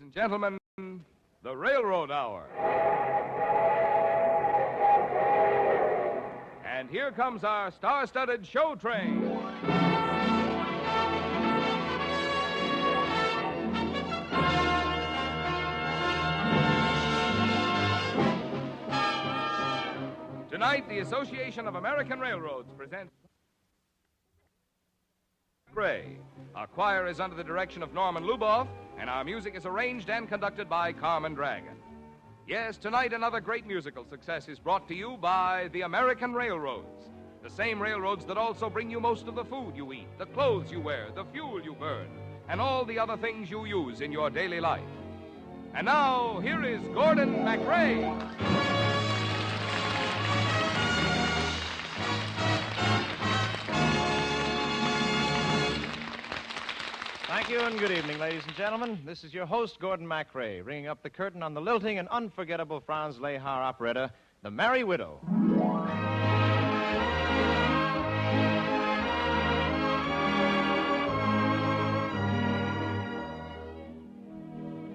and gentlemen, the Railroad Hour. And here comes our star-studded show train. Tonight, the Association of American Railroads presents Gray. Our choir is under the direction of Norman Luboff, and our music is arranged and conducted by Carmen Dragon. Yes, tonight another great musical success is brought to you by the American Railroads. The same railroads that also bring you most of the food you eat, the clothes you wear, the fuel you burn, and all the other things you use in your daily life. And now, here is Gordon MacRae. Thank you and good evening, ladies and gentlemen. This is your host, Gordon MacRae, ringing up the curtain on the lilting and unforgettable Franz Lehár operetta, The Merry Widow.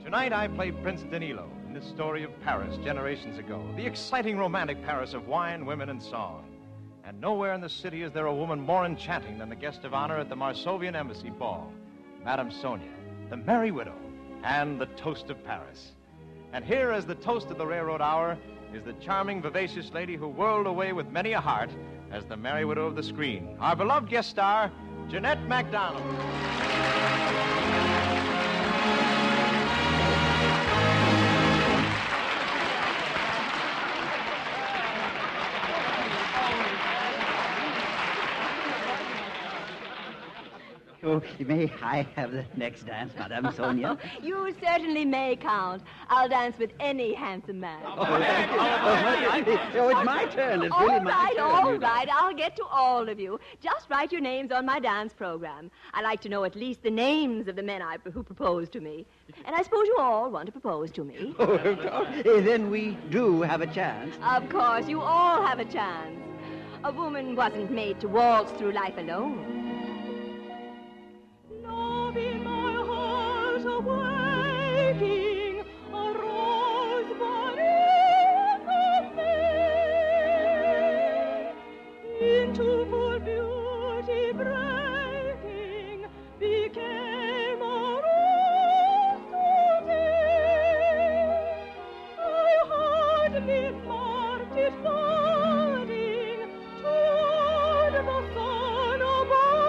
Tonight I play Prince Danilo in this story of Paris generations ago, the exciting romantic Paris of wine, women, and song. And nowhere in the city is there a woman more enchanting than the guest of honor at the Marsovian Embassy Ball, Madame Sonia, the Merry Widow, and the toast of Paris. And here, as the toast of the Railroad Hour, is the charming, vivacious lady who whirled away with many a heart as the Merry Widow of the screen, our beloved guest star, Jeanette MacDonald. Oh, may I have the next dance, Madame Sonia? You certainly may, Count. I'll dance with any handsome man. It's my turn. It's really my turn. All right. I'll get to all of you. Just write your names on my dance program. I like to know at least the names of the men who proposed to me. And I suppose you all want to propose to me. Oh, of course. Then we do have a chance. Of course, you all have a chance. A woman wasn't made to waltz through life alone. Love in my heart awaking, a rosebud in the May, into full beauty breaking, became a rose today. I hardly marked it budding toward the sun above.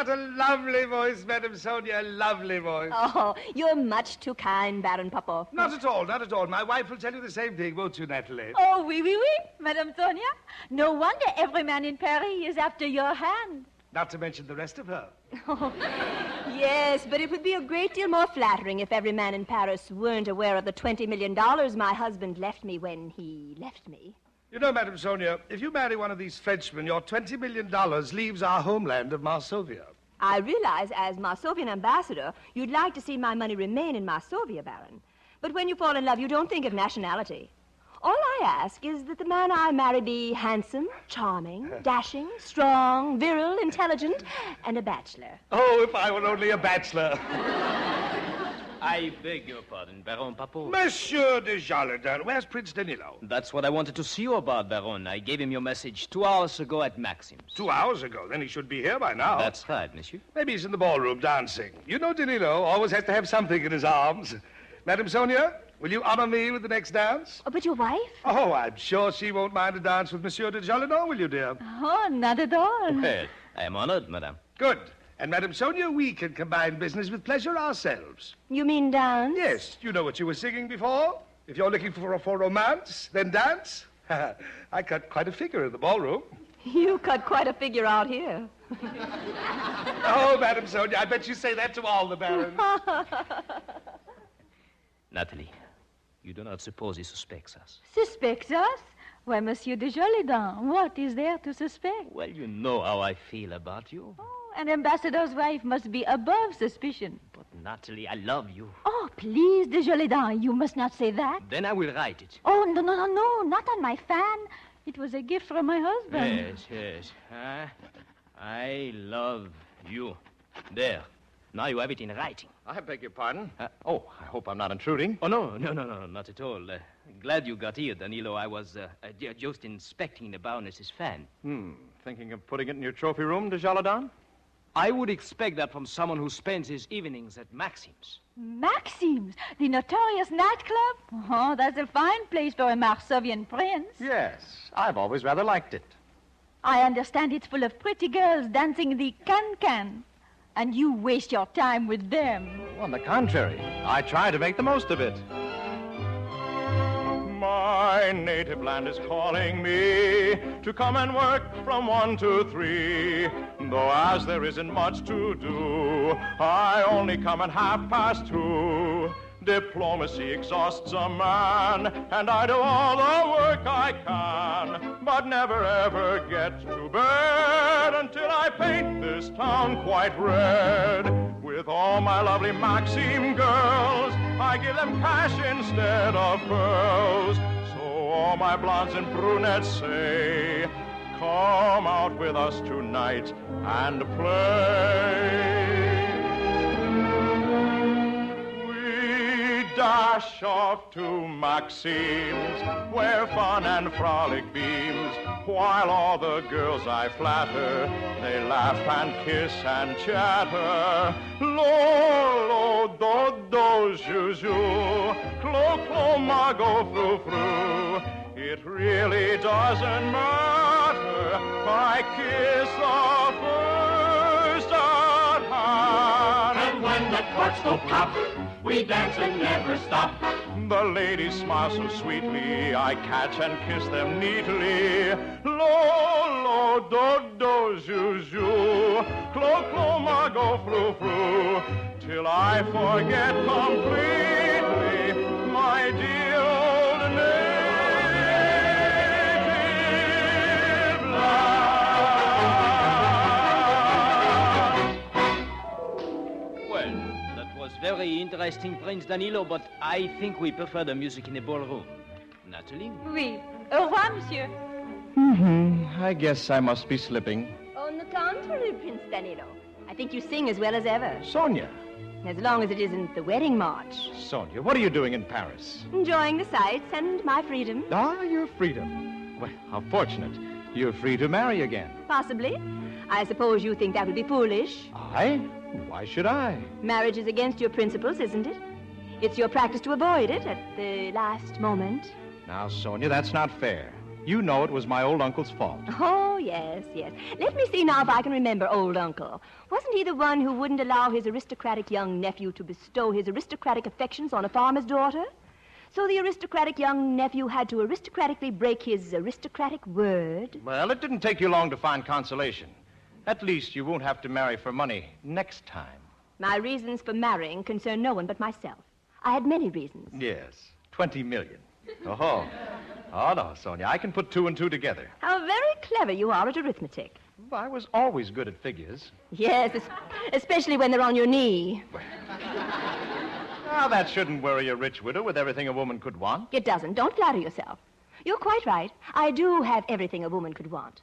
got a lovely voice, Madame Sonia, a lovely voice. Oh, you're much too kind, Baron Popov. Not at all, not at all. My wife will tell you the same thing, won't you, Natalie? Oh, oui, oui, oui, Madame Sonia. No wonder every man in Paris is after your hand. Not to mention the rest of her. Oh, yes, but it would be a great deal more flattering if every man in Paris weren't aware of the $20 million my husband left me when he left me. You know, Madame Sonia, if you marry one of these Frenchmen, your $20 million leaves our homeland of Marsovia. I realize, as Marsovian ambassador, you'd like to see my money remain in Marsovia, Baron. But when you fall in love, you don't think of nationality. All I ask is that the man I marry be handsome, charming, dashing, strong, virile, intelligent, and a bachelor. Oh, if I were only a bachelor. I beg your pardon, Baron Popov. Monsieur de Jalodin, where's Prince Danilo? That's what I wanted to see you about, Baron. I gave him your message 2 hours ago at Maxim's. 2 hours ago? Then he should be here by now. That's right, monsieur. Maybe he's in the ballroom dancing. You know Danilo always has to have something in his arms. Madame Sonia, will you honor me with the next dance? Oh, but your wife? Oh, I'm sure she won't mind a dance with Monsieur de Jalodin, will you, dear? Oh, not at all. Well, I am honored, madame. Good. And, Madame Sonia, we can combine business with pleasure ourselves. You mean dance? Yes, you know what you were singing before? If you're looking for romance, then dance. I cut quite a figure in the ballroom. You cut quite a figure out here. Oh, Madame Sonia, I bet you say that to all the barons. Natalie, you do not suppose he suspects us? Suspects us? Why, Monsieur de Jalodin, what is there to suspect? Well, you know how I feel about you. Oh, an ambassador's wife must be above suspicion. But, Natalie, I love you. Oh, please, de Jalodin, you must not say that. Then I will write it. Oh, no, not on my fan. It was a gift from my husband. Yes. I love you. There. Now you have it in writing. I beg your pardon. I hope I'm not intruding. Oh, no, not at all. Glad you got here, Danilo. I was just inspecting the Baroness's fan. Thinking of putting it in your trophy room, de Jalodin? I would expect that from someone who spends his evenings at Maxim's. Maxim's, the notorious nightclub? Oh, that's a fine place for a Marsovian prince. Yes, I've always rather liked it. I understand it's full of pretty girls dancing the can-can. And you waste your time with them. On the contrary, I try to make the most of it. My native land is calling me to come and work from 1 to 3. Though as there isn't much to do, I only come at 2:30. Diplomacy exhausts a man, and I do all the work I can, but never ever get to bed until I paint this town quite red. With all my lovely Maxim girls, I give them cash instead of pearls. So all my blondes and brunettes say, come out with us tonight and play. Dash off to Maxim's, where fun and frolic beams, while all the girls I flatter, they laugh and kiss and chatter. Lo, do, do, zhu, zhu, clo, clo, ma, go, fru, fru. It really doesn't matter, I kiss the first at hand. And when the corks go pop, we dance and never stop. The ladies smile so sweetly, I catch and kiss them neatly. Lo, do, do, zhu, zhu, clo, clo, ma, go, fru, fru, till I forget completely my dear old native land. Very interesting, Prince Danilo, but I think we prefer the music in the ballroom. Natalie? Oui. Au revoir, monsieur. I guess I must be slipping. On the contrary, Prince Danilo. I think you sing as well as ever. Sonia. As long as it isn't the wedding march. Sonia, what are you doing in Paris? Enjoying the sights and my freedom. Ah, your freedom. Well, how fortunate. You're free to marry again. Possibly. I suppose you think that would be foolish. I? Why should I? Marriage is against your principles, isn't it? It's your practice to avoid it at the last moment. Now, Sonia, that's not fair. You know it was my old uncle's fault. Oh, yes, yes. Let me see now if I can remember old uncle. Wasn't he the one who wouldn't allow his aristocratic young nephew to bestow his aristocratic affections on a farmer's daughter? So the aristocratic young nephew had to aristocratically break his aristocratic word? Well, it didn't take you long to find consolation. At least you won't have to marry for money next time. My reasons for marrying concern no one but myself. I had many reasons. Yes, 20 million. Oh, no, Sonia, I can put 2 and 2 together. How very clever you are at arithmetic. I was always good at figures. Yes, especially when they're on your knee. Now, that shouldn't worry a rich widow with everything a woman could want. It doesn't. Don't flatter yourself. You're quite right. I do have everything a woman could want.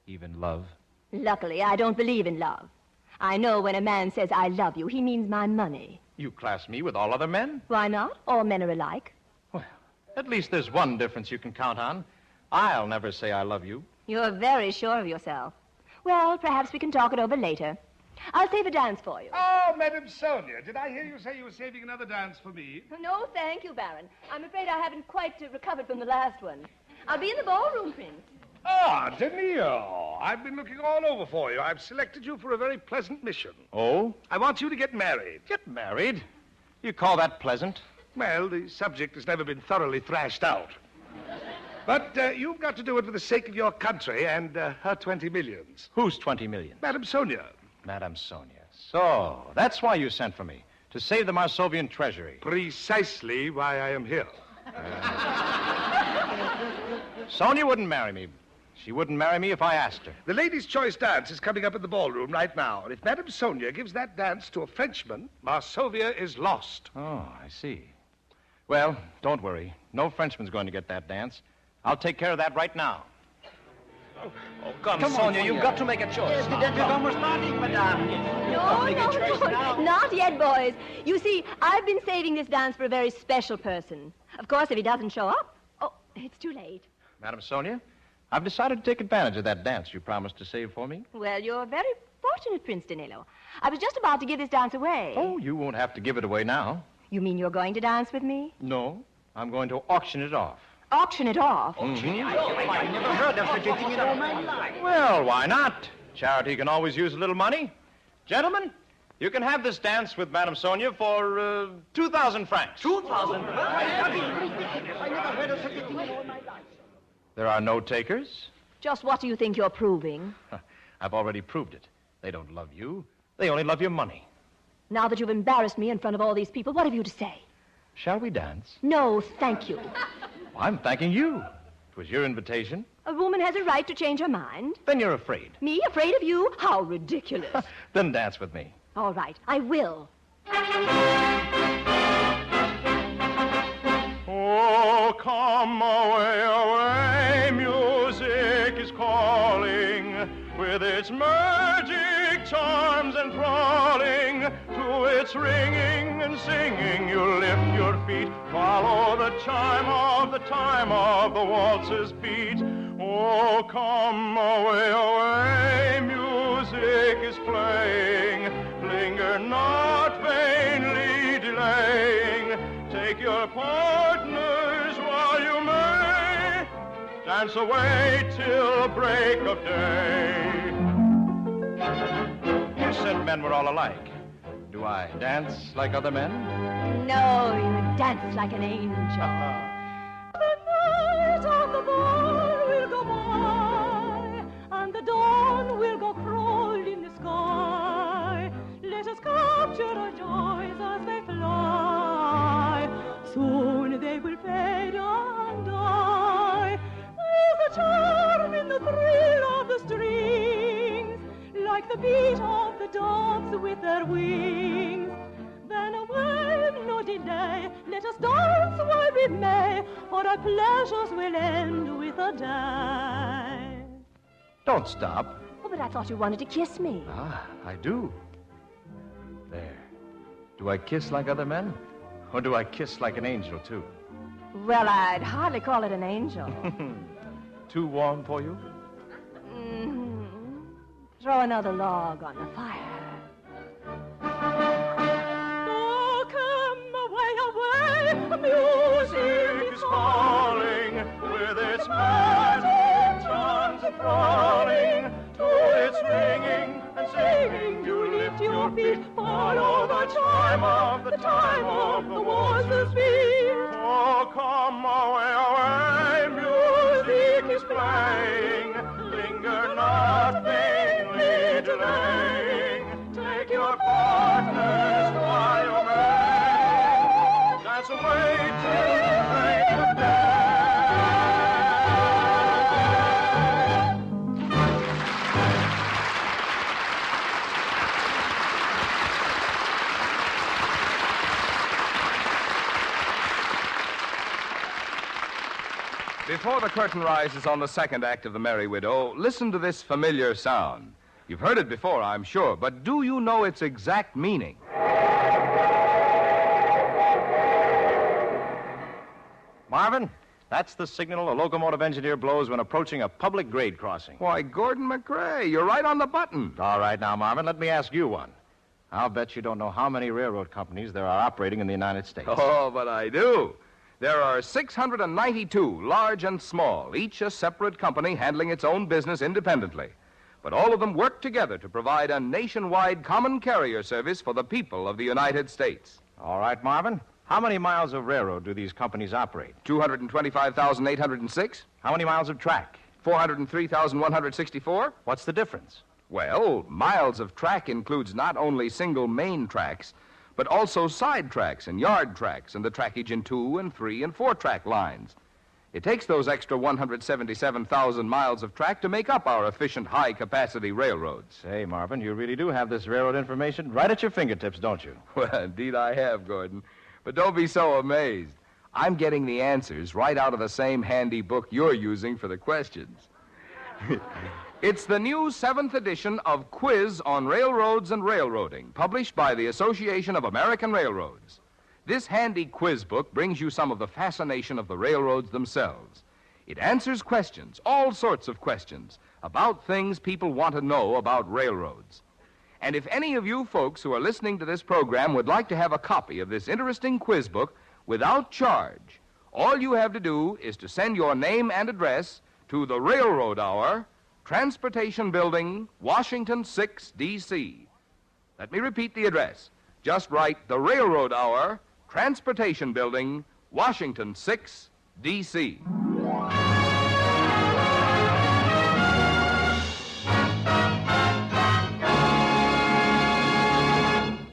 Even love? Luckily, I don't believe in love. I know when a man says, I love you, he means my money. You class me with all other men? Why not? All men are alike. Well, at least there's one difference you can count on. I'll never say I love you. You're very sure of yourself. Well, perhaps we can talk it over later. I'll save a dance for you. Oh, Madame Sonia, did I hear you say you were saving another dance for me? No, thank you, Baron. I'm afraid I haven't quite recovered from the last one. I'll be in the ballroom, Prince. Ah, Danilo, I've been looking all over for you. I've selected you for a very pleasant mission. Oh? I want you to get married. Get married? You call that pleasant? Well, the subject has never been thoroughly thrashed out. But you've got to do it for the sake of your country and her 20 millions. Who's 20 million? Madame Sonia. Madame Sonia. So, that's why you sent for me, to save the Marsovian treasury. Precisely why I am here. Sonia wouldn't marry me. She wouldn't marry me if I asked her. The ladies' choice dance is coming up in the ballroom right now. And if Madame Sonia gives that dance to a Frenchman, Marsovia is lost. Oh, I see. Well, don't worry. No Frenchman's going to get that dance. I'll take care of that right now. Oh, come Sonia, you've got to make a choice. No, not yet, boys. You see, I've been saving this dance for a very special person. Of course, if he doesn't show up, it's too late. Madame Sonia, I've decided to take advantage of that dance you promised to save for me. Well, you're very fortunate, Prince Danilo. I was just about to give this dance away. Oh, you won't have to give it away now. You mean you're going to dance with me? No, I'm going to auction it off. Auction it off? Mm-hmm. I never heard of such a thing in all my life. Well, why not? Charity can always use a little money. Gentlemen, you can have this dance with Madame Sonia for 2,000 francs. 2,000? I never heard of such a thing in all my life. There are no takers? Just what do you think you're proving? I've already proved it. They don't love you. They only love your money. Now that you've embarrassed me in front of all these people, what have you to say? Shall we dance? No, thank you. I'm thanking you. It was your invitation. A woman has a right to change her mind. Then you're afraid. Me, afraid of you? How ridiculous. Then dance with me. All right, I will. Oh, come away, away, music is calling, with its magic charms enthralling. To its ringing and singing, you lift your feet, follow the chime of the time of the waltz's beat. Oh, come away, away, music is playing, linger not vainly delaying. Take your partners while you may, dance away till break of day. You said men were all alike. Do I dance like other men? No, you dance like an angel. The night of the ball will go by, and the dawn will go crawling in the sky. Let us capture our joys as they fly. Soon they will fade and die. There's a charm in the thrill of the strings, like the beat of the doves with their wings. Then away, no delay, let us dance while we may, for our pleasures will end with a day. Don't stop. Oh, but I thought you wanted to kiss me. Ah, I do. There. Do I kiss like other men? Or do I kiss like an angel, too? Well, I'd hardly call it an angel. Too warm for you? Throw another log on the fire. Oh, come away, away, music Music is calling with its magic calling, to its ringing and singing, you lift your feet, follow the chime of the waltz's beat. Oh, come away, away, music is playing, linger not vainly delaying, take your partners while you may, dance away till break of day. Before the curtain rises on the second act of The Merry Widow, listen to this familiar sound. You've heard it before, I'm sure, but do you know its exact meaning? Marvin, that's the signal a locomotive engineer blows when approaching a public grade crossing. Why, Gordon McRae, you're right on the button. All right now, Marvin, let me ask you one. I'll bet you don't know how many railroad companies there are operating in the United States. Oh, but I do. There are 692, large and small, each a separate company handling its own business independently. But all of them work together to provide a nationwide common carrier service for the people of the United States. All right, Marvin. How many miles of railroad do these companies operate? 225,806. How many miles of track? 403,164. What's the difference? Well, miles of track includes not only single main tracks, but also side tracks and yard tracks and the trackage in 2 and 3 and 4 track lines. It takes those extra 177,000 miles of track to make up our efficient high-capacity railroads. Say, Marvin, you really do have this railroad information right at your fingertips, don't you? Well, indeed I have, Gordon. But don't be so amazed. I'm getting the answers right out of the same handy book you're using for the questions. It's the new 7th edition of Quiz on Railroads and Railroading, published by the Association of American Railroads. This handy quiz book brings you some of the fascination of the railroads themselves. It answers questions, all sorts of questions, about things people want to know about railroads. And if any of you folks who are listening to this program would like to have a copy of this interesting quiz book without charge, all you have to do is to send your name and address to the Railroad Hour, Transportation Building, Washington 6, D.C. Let me repeat the address. Just write the Railroad Hour, Transportation Building, Washington 6, D.C.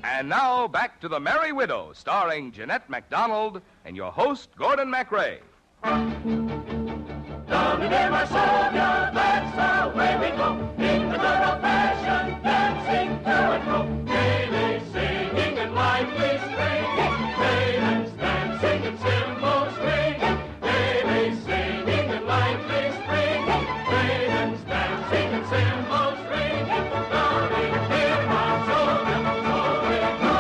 And now, back to The Merry Widow, starring Jeanette MacDonald and your host, Gordon McRae. Down in Varsovia, that's the way we go, in the good old-fashioned dancing to and fro, gaily singing and lively swinging, maidens dancing and cymbals ringing, gaily singing and lively swinging, maidens dancing and cymbals ringing, down in Varsovia, so we go.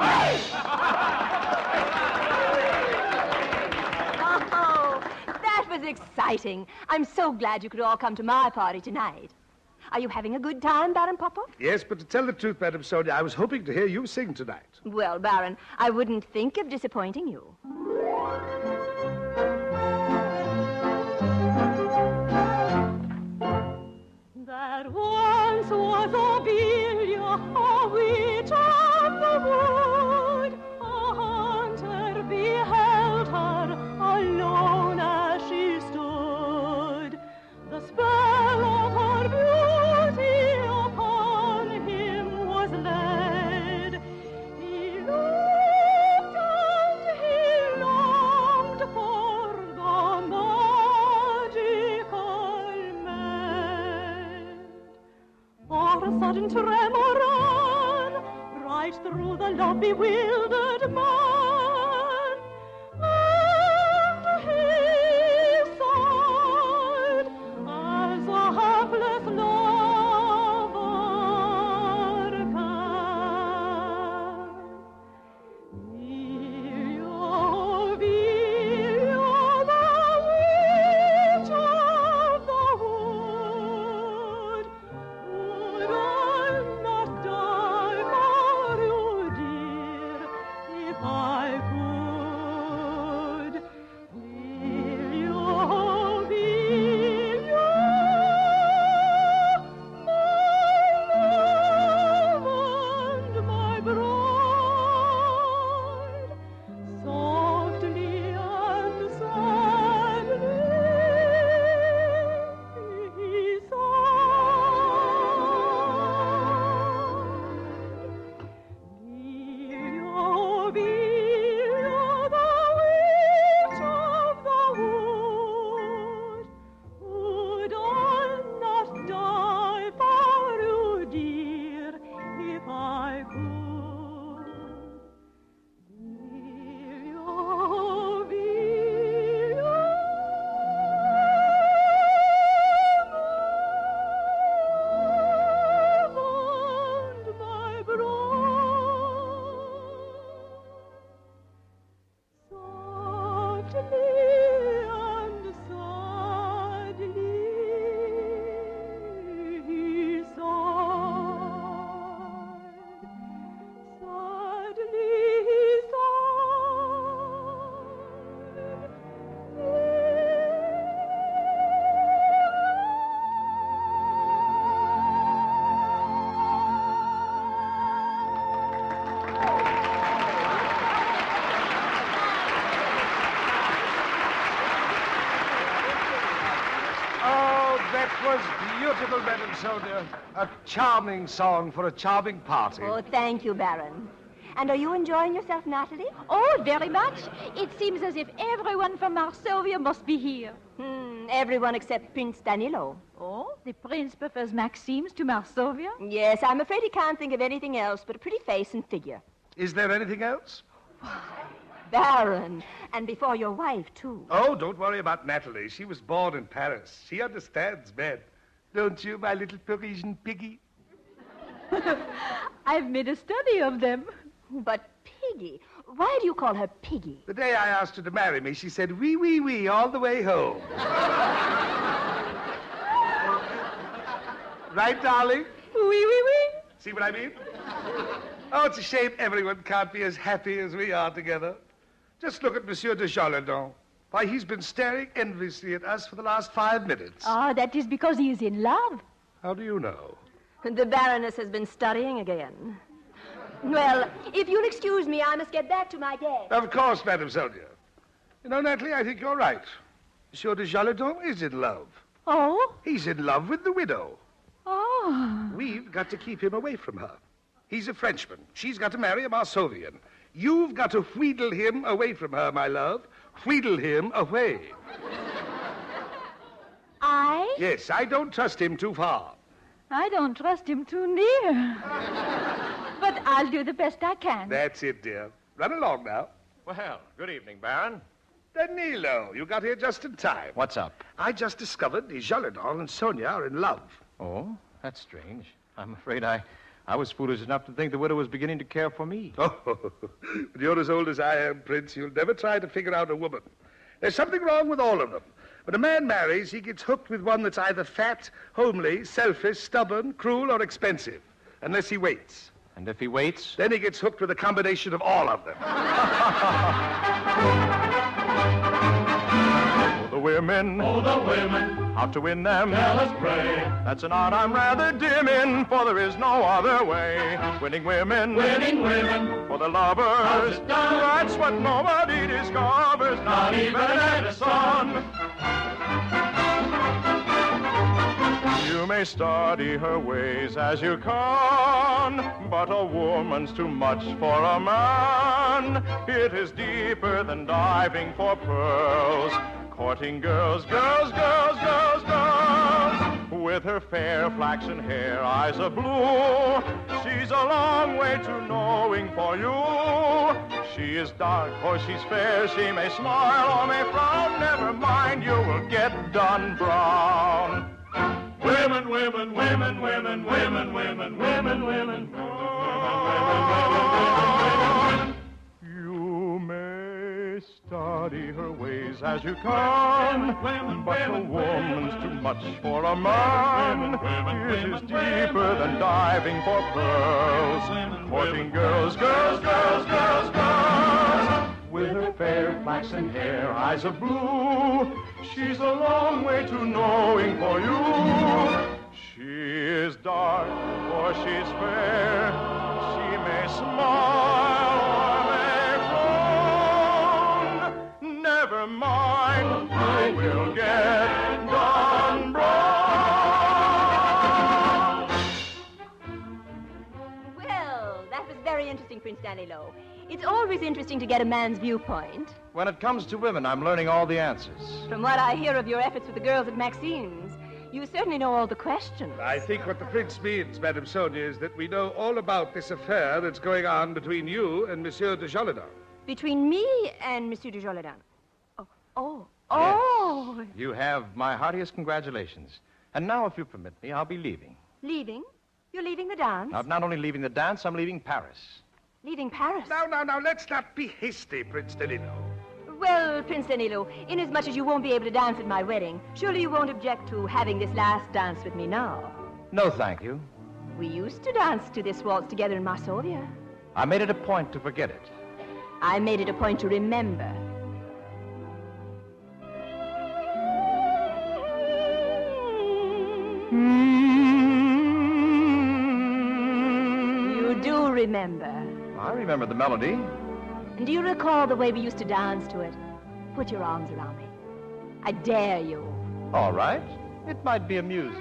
Hey! Exciting. I'm so glad you could all come to my party tonight. Are you having a good time, Baron Popov? Yes, but to tell the truth, Madame Sonia, I was hoping to hear you sing tonight. Well, Baron, I wouldn't think of disappointing you. There once was Obelia, a witch of the wood. A hunter beheld her alone as she stood. The spell of her beauty upon him was laid. He looked and he longed for the magical maid. For a sudden tremor ran right through the love bewildered man, and he sighed as a hapless lover can. Obelia, the witch of the wood, would I not die for you, dear, if I could? Will you beautiful, Madame Sonia. A charming song for a charming party. Oh, thank you, Baron. And are you enjoying yourself, Natalie? Oh, very much. It seems as if everyone from Varsovia must be here. Everyone except Prince Danilo. Oh, the prince prefers Maxime's to Varsovia? Yes, I'm afraid he can't think of anything else but a pretty face and figure. Is there anything else? Baron. And before your wife, too. Oh, don't worry about Natalie. She was born in Paris. She understands men. Don't you, my little Parisian piggy? I've made a study of them. But Piggy, why do you call her Piggy? The day I asked her to marry me, she said, wee, wee, wee, all the way home. Right, darling? Wee, wee, wee. See what I mean? Oh, it's a shame everyone can't be as happy as we are together. Just look at Monsieur de Jolodon. Why, he's been staring enviously at us for the last 5 minutes. Ah, that is because he is in love. How do you know? The Baroness has been studying again. Well, if you'll excuse me, I must get back to my guest. Of course, Madame Sonia. You know, Natalie, I think you're right. Monsieur de Jolodon is in love. Oh? He's in love with the widow. Oh. We've got to keep him away from her. He's a Frenchman. She's got to marry a Marsovian. You've got to wheedle him away from her, my love. Wheedle him away. I? Yes, I don't trust him too far. I don't trust him too near. But I'll do the best I can. That's it, dear. Run along now. Well, good evening, Baron. Danilo, you got here just in time. What's up? I just discovered the Jolodon and Sonia are in love. Oh, that's strange. I'm afraid I was foolish enough to think the widow was beginning to care for me. Oh, when you're as old as I am, Prince, you'll never try to figure out a woman. There's something wrong with all of them. When a man marries, he gets hooked with one that's either fat, homely, selfish, stubborn, cruel, or expensive. Unless he waits. And if he waits? Then he gets hooked with a combination of all of them. Oh, the women. Oh, the women. How to win them? Tell us, pray. That's an art I'm rather dim in, for there is no other way. Winning women. Winning women. For the lovers. How's it done? That's what nobody discovers, not even Edison. You may study her ways as you can, but a woman's too much for a man. It is deeper than diving for pearls. Courting girls, girls, girls, girls, girls. With her fair flaxen hair, eyes of blue, she's a long way to knowing for you. She is dark or she's fair, she may smile or may frown. Never mind, you will get done brown. Women, women, women, women, women, women, women, women. You may study her ways as you can, but a woman's too much for a man. It is deeper than diving for pearls. Courting girls, girls, girls, girls, girls. With her fair flaxen hair, eyes of blue, she's a long way to knowing for you. She is dark or she's fair, she may smile or may frown. Never mind, we'll get done brown. Well, that was very interesting, Prince Danilo. It's always interesting to get a man's viewpoint. When it comes to women, I'm learning all the answers. From what I hear of your efforts with the girls at Maxine's, you certainly know all the questions. I think what the prince means, Madame Sonia, is that we know all about this affair that's going on between you and Monsieur de Jolodon. Between me and Monsieur de Jolodon. Oh. Yes. You have my heartiest congratulations. And now, if you permit me, I'll be leaving. Leaving? You're leaving the dance? I'm not only leaving the dance, I'm leaving Paris. Leaving Paris? Now, let's not be hasty, Prince Danilo. Well, Prince Danilo, inasmuch as you won't be able to dance at my wedding, surely you won't object to having this last dance with me now. No, thank you. We used to dance to this waltz together in Varsovia. I made it a point to forget it. I made it a point to remember. You do remember. I remember the melody. And do you recall the way we used to dance to it? Put your arms around me. I dare you. All right. It might be amusing.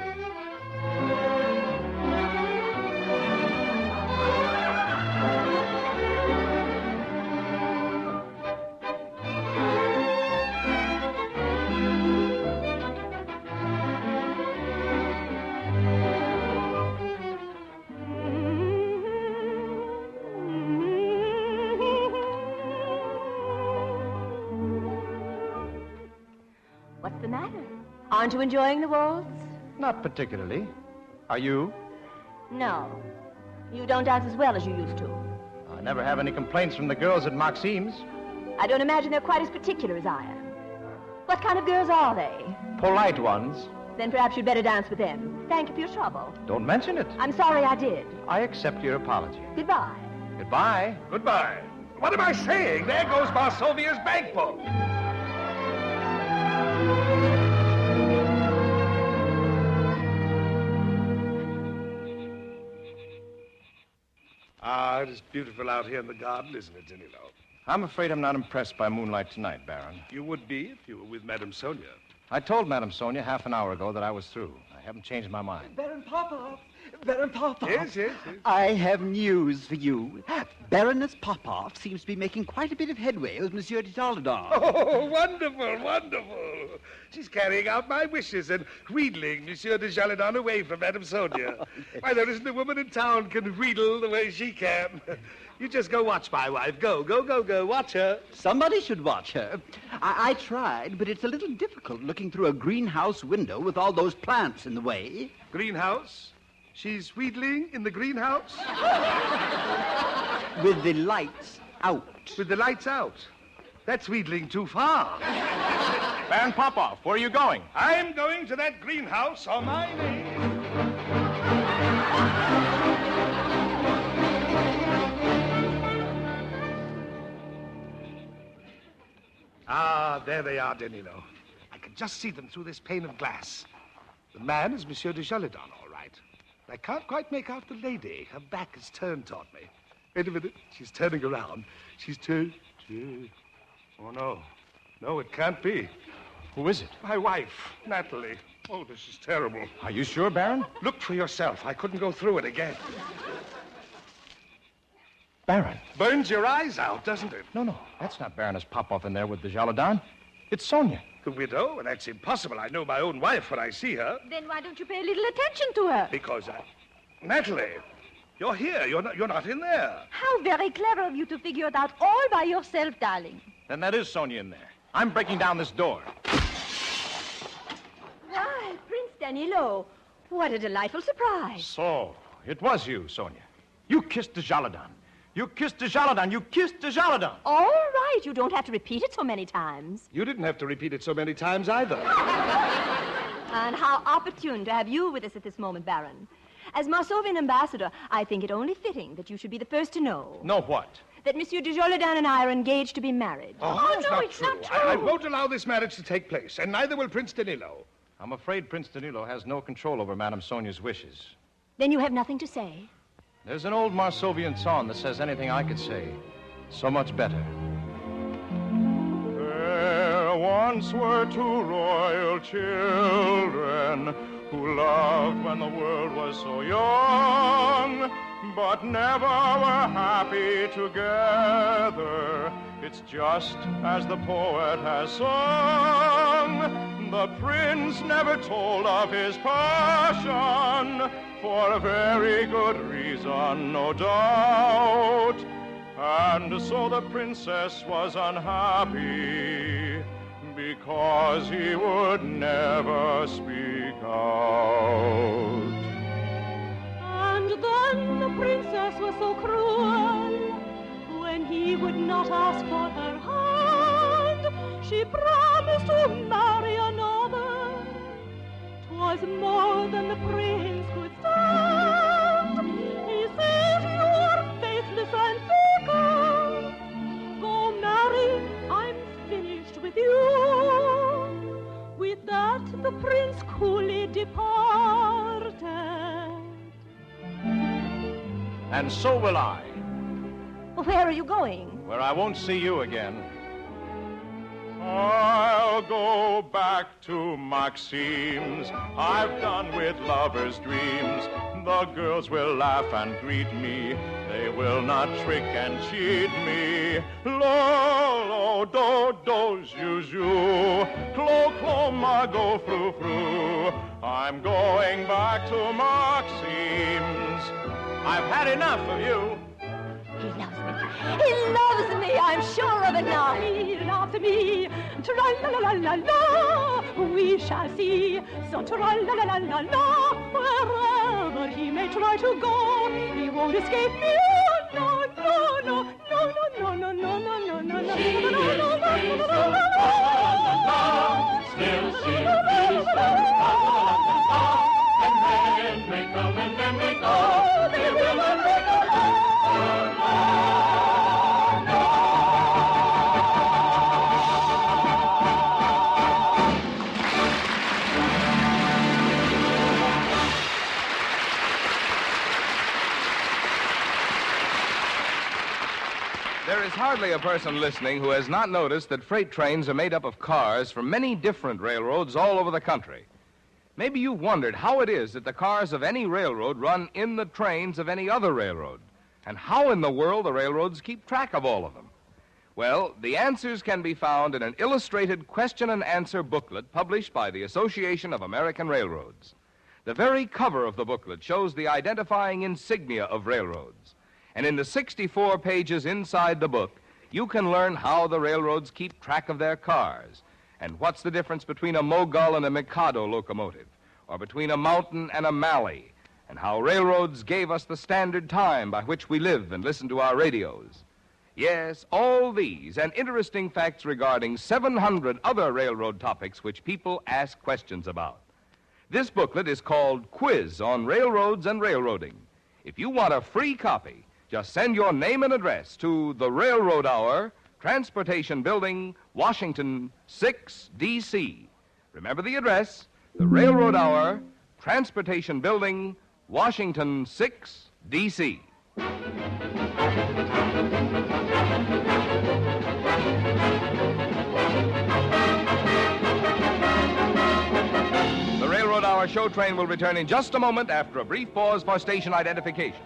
the matter? Aren't you enjoying the waltz? Not particularly. Are you? No. You don't dance as well as you used to. I never have any complaints from the girls at Maxime's. I don't imagine they're quite as particular as I am. What kind of girls are they? Polite ones. Then perhaps you'd better dance with them. Thank you for your trouble. Don't mention it. I'm sorry I did. I accept your apology. Goodbye. Goodbye. Goodbye. What am I saying? There goes Varsovia's bank book. Ah, it is beautiful out here in the garden, isn't it, Danilo? I'm afraid I'm not impressed by moonlight tonight, Baron. You would be if you were with Madame Sonia. I told Madame Sonia half an hour ago that I was through. I haven't changed my mind. Baron Popoff. Baron Popoff. Yes. I have news for you. Baroness Popoff seems to be making quite a bit of headway with Monsieur de Toledan. Oh, wonderful, wonderful. She's carrying out my wishes and wheedling Monsieur de Jaladan away from Madame Sonia. Why, there isn't a woman in town can wheedle the way she can. You just go watch my wife. Go. Watch her. Somebody should watch her. I tried, but it's a little difficult looking through a greenhouse window with all those plants in the way. Greenhouse? She's wheedling in the greenhouse? With the lights out. With the lights out. That's wheedling too far. Baron Popoff, where are you going? I'm going to that greenhouse on my knees. Ah, there they are, Danilo. I can just see them through this pane of glass. The man is Monsieur de Jaladan, all right. I can't quite make out the lady. Her back is turned toward me. Wait a minute. She's turning around. She's turned. Oh, no. No, it can't be. Who is it? My wife, Natalie. Oh, this is terrible. Are you sure, Baron? Look for yourself. I couldn't go through it again. Baron. Burns your eyes out, doesn't it? No. That's not Baroness Popoff in there with the Jaladan. It's Sonia. The widow? Well, that's impossible. I know my own wife when I see her. Then why don't you pay a little attention to her? Because Natalie, you're here. You're not in there. How very clever of you to figure it out all by yourself, darling. Then that is Sonia in there. I'm breaking down this door. Why, Prince Danilo, what a delightful surprise. So, it was you, Sonia. You kissed the Jaladan. You kissed the Jaladan. You kissed the Jaladan. All right, you don't have to repeat it so many times. You didn't have to repeat it so many times either. And how opportune to have you with us at this moment, Baron. As Marsovian ambassador, I think it only fitting that you should be the first to know. Know what? That Monsieur de Jaladan and I are engaged to be married. Oh, no, it's not true. I won't allow this marriage to take place, and neither will Prince Danilo. I'm afraid Prince Danilo has no control over Madame Sonia's wishes. Then you have nothing to say? There's an old Marsovian song that says anything I could say. So much better. There once were two royal children who loved when the world was so young, but never were happy together. It's just as the poet has sung. The prince never told of his passion, for a very good reason, no doubt. And so the princess was unhappy, because he would never speak out. And then the princess was so cruel, when he would not ask for her hand, she promised to marry another. 'Twas more than the prince could stand. He said, "You're faithless and fickle. Go marry, I'm finished with you." With that the prince coolly departed. And so will I. Where are you going? Where I won't see you again. I'll go back to Maxime's. I've done with lovers' dreams. The girls will laugh and greet me. They will not trick and cheat me. Lo, do, do, zhu, clo, clo, ma, go, fru, fru. I'm going back to Maxime's. I've had enough of you. He loves me. He loves me. I'm sure of it now. He loves me. Tra-la-la-la-la-la. We shall see. So tra-la-la-la-la-la. Wherever he may try to go, he won't escape me. No, no, no, no, no, no, no, no, no, no, no. She is free, so la-la-la-la. Still she is la-la-la-la. And then they come and then they go. They will and they go. There is hardly a person listening who has not noticed that freight trains are made up of cars from many different railroads all over the country. Maybe you've wondered how it is that the cars of any railroad run in the trains of any other railroad, and how in the world the railroads keep track of all of them. Well, the answers can be found in an illustrated question and answer booklet published by the Association of American Railroads. The very cover of the booklet shows the identifying insignia of railroads. And in the 64 pages inside the book, you can learn how the railroads keep track of their cars, and what's the difference between a Mogul and a Mikado locomotive, or between a Mountain and a Malley, and how railroads gave us the standard time by which we live and listen to our radios. Yes, all these and interesting facts regarding 700 other railroad topics which people ask questions about. This booklet is called Quiz on Railroads and Railroading. If you want a free copy, just send your name and address to the Railroad Hour, Transportation Building, Washington, 6 D.C. Remember the address, the Railroad Hour, Transportation Building, Washington, 6 D.C. The Railroad Hour show train will return in just a moment after a brief pause for station identification.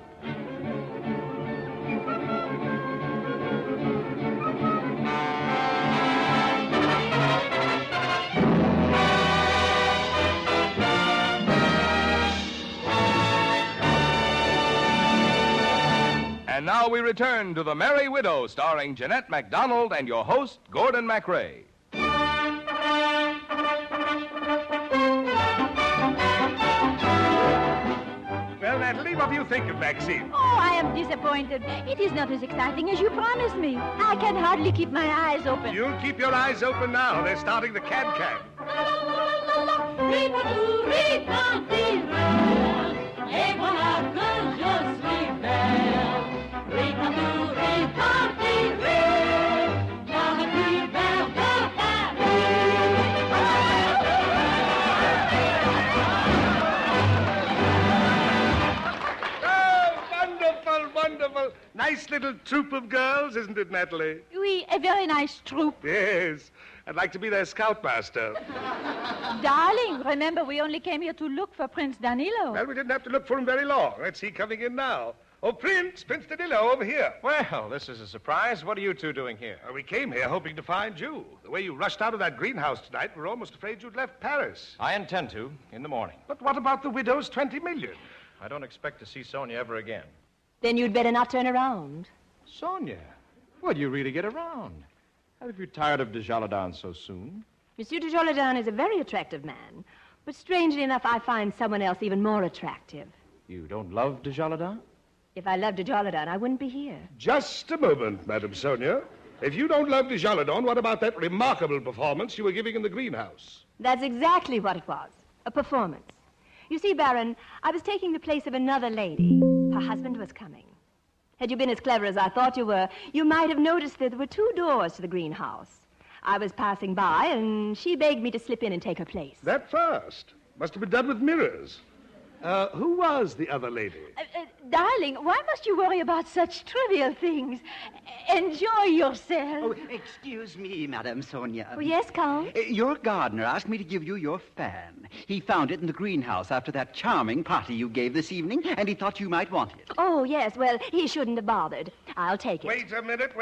And now we return to The Merry Widow, starring Jeanette MacDonald and your host, Gordon MacRae. Well, Natalie, what do you think of Maxine? Oh, I am disappointed. It is not as exciting as you promised me. I can hardly keep my eyes open. You'll keep your eyes open now. They're starting the can-can. Et voilà que je suis belle. Ricantou, la plus belle de Oh, wonderful, wonderful. Nice little troop of girls, isn't it, Natalie? Oui, a very nice troop. Yes. I'd like to be their scoutmaster. Darling, remember we only came here to look for Prince Danilo. Well, we didn't have to look for him very long. Let's see coming in now. Oh, Prince Danilo, over here. Well, this is a surprise. What are you two doing here? We came here hoping to find you. The way you rushed out of that greenhouse tonight, we're almost afraid you'd left Paris. I intend to, in the morning. But what about the widow's 20 million? I don't expect to see Sonia ever again. Then you'd better not turn around. Sonia? Well, you really get around. Have you tired of Desjardins so soon? Monsieur de Jolodin is a very attractive man, but strangely enough, I find someone else even more attractive. You don't love Desjardins? If I loved de Jolodin, I wouldn't be here. Just a moment, Madame Sonia. If you don't love Desjardins, what about that remarkable performance you were giving in the greenhouse? That's exactly what it was, a performance. You see, Baron, I was taking the place of another lady. Her husband was coming. Had you been as clever as I thought you were, you might have noticed that there were 2 doors to the greenhouse. I was passing by, and she begged me to slip in and take her place. That fast. Must have been done with mirrors. Who was the other lady? Darling, why must you worry about such trivial things? Enjoy yourself. Oh, excuse me, Madame Sonia. Oh, yes, Count? Your gardener asked me to give you your fan. He found it in the greenhouse after that charming party you gave this evening, and he thought you might want it. Oh, yes. Well, he shouldn't have bothered. I'll take it. Wait a minute.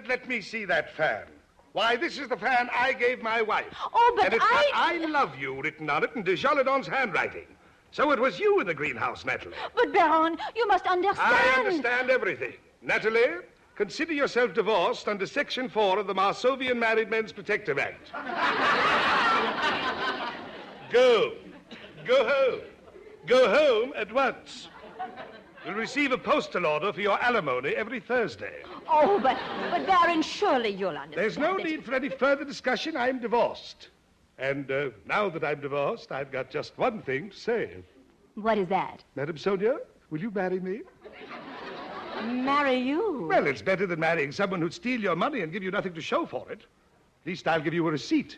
Let me see that fan. Why, this is the fan I gave my wife. Oh, but and it's got I love you written on it in Desjardins' handwriting. So it was you in the greenhouse, Natalie. But, Baron, you must understand. I understand everything. Natalie, consider yourself divorced under Section 4 of the Marsovian Married Men's Protective Act. Go. Go home. Go home at once. You'll receive a postal order for your alimony every Thursday. Oh, but Baron, surely you'll understand. There's no need for any further discussion. I'm divorced. And now that I'm divorced, I've got just one thing to say. What is that? Madam Sonia, will you marry me? Marry you? Well, it's better than marrying someone who'd steal your money and give you nothing to show for it. At least I'll give you a receipt.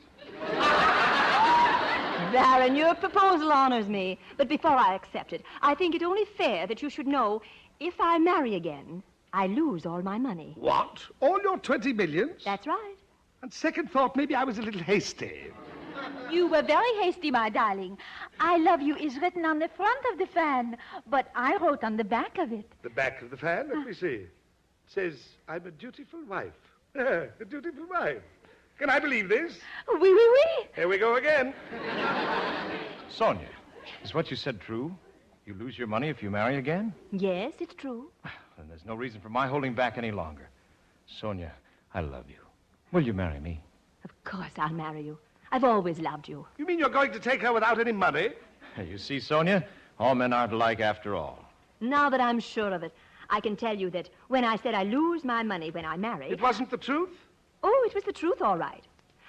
Baron, your proposal honors me. But before I accept it, I think it only fair that you should know if I marry again, I lose all my money. What? All your 20 millions? That's right. On second thought, maybe I was a little hasty. You were very hasty, my darling. I love you is written on the front of the fan, but I wrote on the back of it. The back of the fan? Let me see. It says, I'm a dutiful wife. A dutiful wife. Can I believe this? Oui, oui, oui. Here we go again. Sonia, is what you said true? You lose your money if you marry again? Yes, it's true. Then there's no reason for my holding back any longer. Sonia, I love you. Will you marry me? Of course I'll marry you. I've always loved you. You mean you're going to take her without any money? You see, Sonia, all men aren't alike after all. Now that I'm sure of it, I can tell you that when I said I lose my money when I marry... It wasn't the truth? Oh, it was the truth, all right.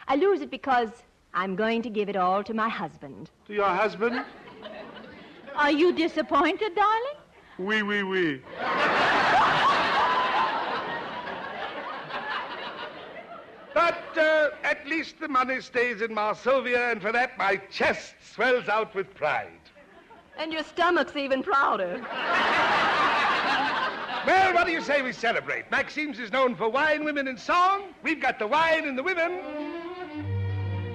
I lose it because I'm going to give it all to my husband. To your husband? Are you disappointed, darling? Oui, oui, oui. But at least the money stays in Marsovia, and for that my chest swells out with pride. And your stomach's even prouder. Well, what do you say we celebrate? Maxime's is known for wine, women, and song. We've got the wine and the women.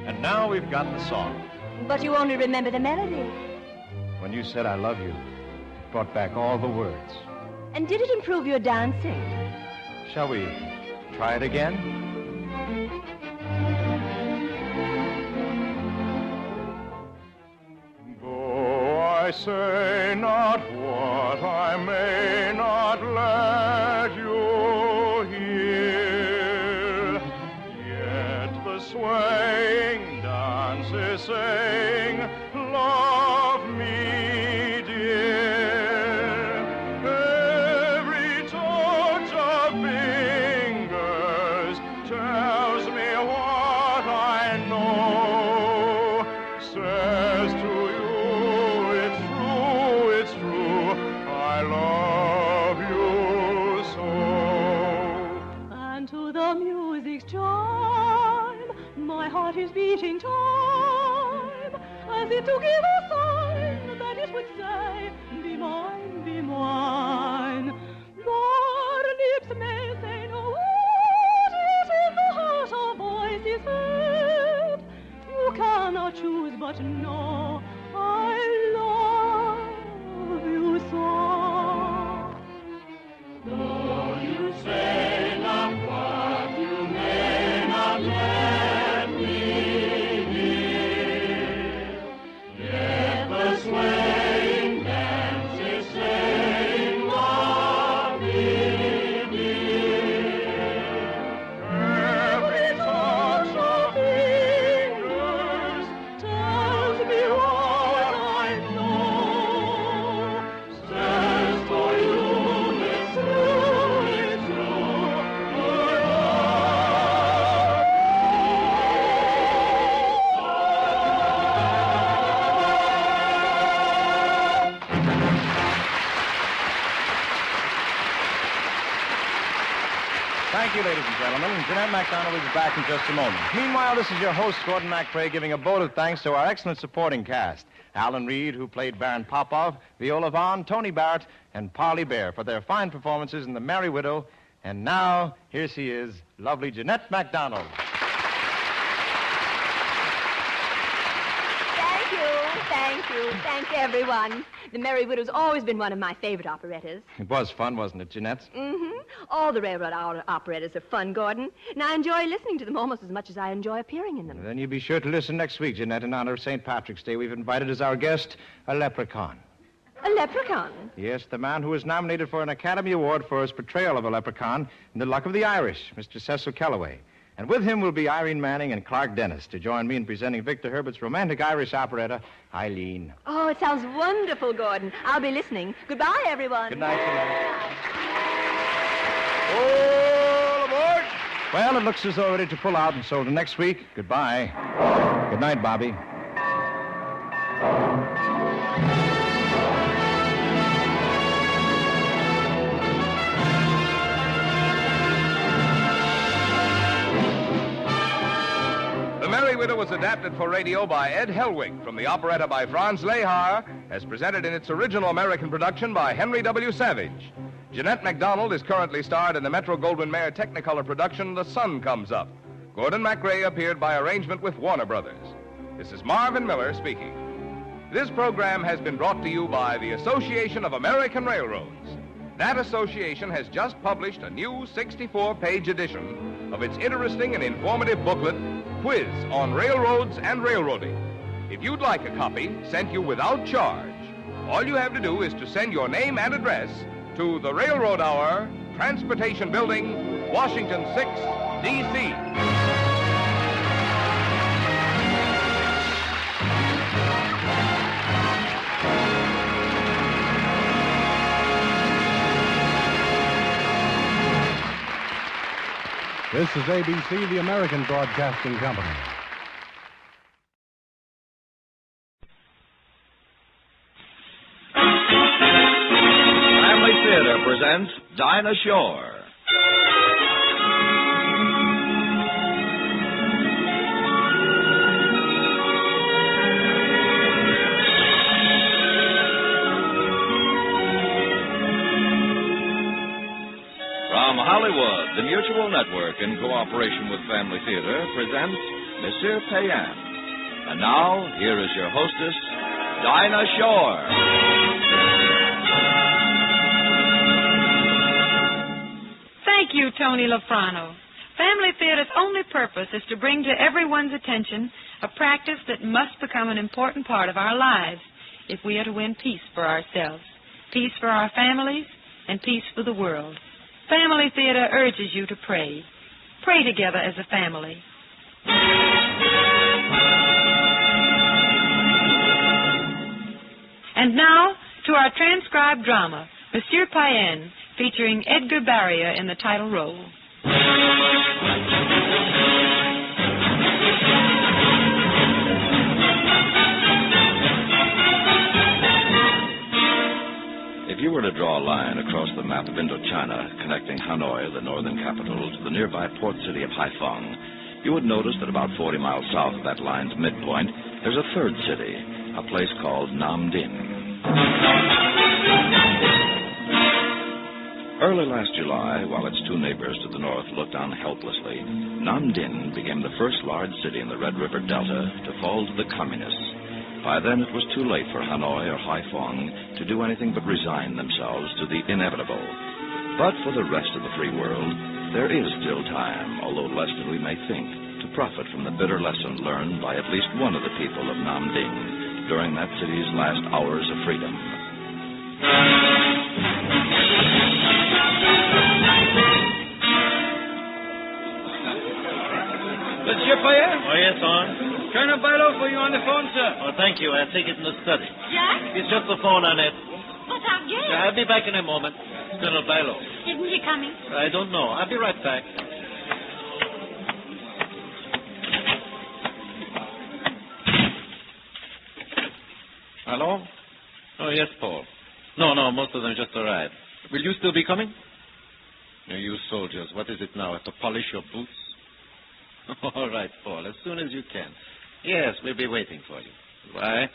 And now we've got the song. But you only remember the melody. When you said I love you, it brought back all the words. And did it improve your dancing? Shall we try it again? Though I say not what I may not let you hear, yet the swaying dance is saying, love me, dear. Every touch of fingers tells me what I know, says to you, it's true, I love you so. And to the music's chime, my heart is beating time, as if to give a sign that it would say, be mine, be mine. Your lips may say no word, yet in the heart a voice is heard. You cannot choose but know I love you so. Though you say not what you may not let me hear, yet the swaying dance is saying, love me, dear. Every touch of fingers tells me what I know. Says for you it's true, it's true, your Thank you, ladies and gentlemen. Jeanette MacDonald will be back in just a moment. Meanwhile, this is your host, Gordon MacRae, giving a vote of thanks to our excellent supporting cast. Alan Reed, who played Baron Popov, Viola Vaughn, Tony Barrett, and Parley Bear for their fine performances in The Merry Widow. And now, here she is, lovely Jeanette MacDonald. Thank everyone. The Merry Widow's always been one of my favorite operettas. It was fun, wasn't it, Jeanette? Mm-hmm. All the railroad operettas are fun, Gordon. And I enjoy listening to them almost as much as I enjoy appearing in them. Then you be sure to listen next week, Jeanette. In honor of St. Patrick's Day, we've invited as our guest a leprechaun. A leprechaun? Yes, the man who was nominated for an Academy Award for his portrayal of a leprechaun in The Luck of the Irish, Mr. Cecil Kellaway. And with him will be Irene Manning and Clark Dennis to join me in presenting Victor Herbert's romantic Irish operetta, Eileen. Oh, it sounds wonderful, Gordon. I'll be listening. Goodbye, everyone. Good night, Jeanette. All aboard! Well, it looks as though we're ready to pull out, and so till next week, goodbye. Good night, Bobby. The Merry Widow was adapted for radio by Ed Helwig from the operetta by Franz Lehar, as presented in its original American production by Henry W. Savage. Jeanette MacDonald is currently starred in the Metro-Goldwyn-Mayer Technicolor production The Sun Comes Up. Gordon MacRae appeared by arrangement with Warner Brothers. This is Marvin Miller speaking. This program has been brought to you by the Association of American Railroads. That association has just published a new 64-page edition of its interesting and informative booklet, Quiz on Railroads and Railroading. If you'd like a copy sent you without charge, all you have to do is to send your name and address to the Railroad Hour, Transportation Building, Washington 6, D.C. This is ABC, the American Broadcasting Company. Family Theater presents Dinah Shore. From Hollywood, the Mutual Network, in cooperation with Family Theater, presents Monsieur Payan. And now, here is your hostess, Dinah Shore. Thank you, Tony Lafrano. Family Theater's only purpose is to bring to everyone's attention a practice that must become an important part of our lives if we are to win peace for ourselves, peace for our families, and peace for the world. Family Theater urges you to pray. Pray together as a family. And now, to our transcribed drama, Monsieur Payan, featuring Edgar Barrier in the title role. If you were to draw a line across the map of Indochina, connecting Hanoi, the northern capital, to the nearby port city of Haiphong, you would notice that about 40 miles south of that line's midpoint, there's a third city, a place called Nam Dinh. Early last July, while its two neighbors to the north looked on helplessly, Nam Dinh became the first large city in the Red River Delta to fall to the communists. By then, it was too late for Hanoi or Haiphong to do anything but resign themselves to the inevitable. But for the rest of the free world, there is still time, although less than we may think, to profit from the bitter lesson learned by at least one of the people of Nam Dinh during that city's last hours of freedom. Monsieur Payan? Oh, yes, on. Colonel Bilo for you on the phone, sir. Oh, thank you. I'll take it in the study. Jack? It's just the phone, Annette. But how gay. I'll be back in a moment. Colonel Bilo. Isn't he coming? I don't know. I'll be right back. Hello? Oh, yes, Paul. No, most of them just arrived. Will you still be coming? You soldiers, what is it now? Have to polish your boots? All right, Paul, as soon as you can. Yes, we'll be waiting for you. Goodbye.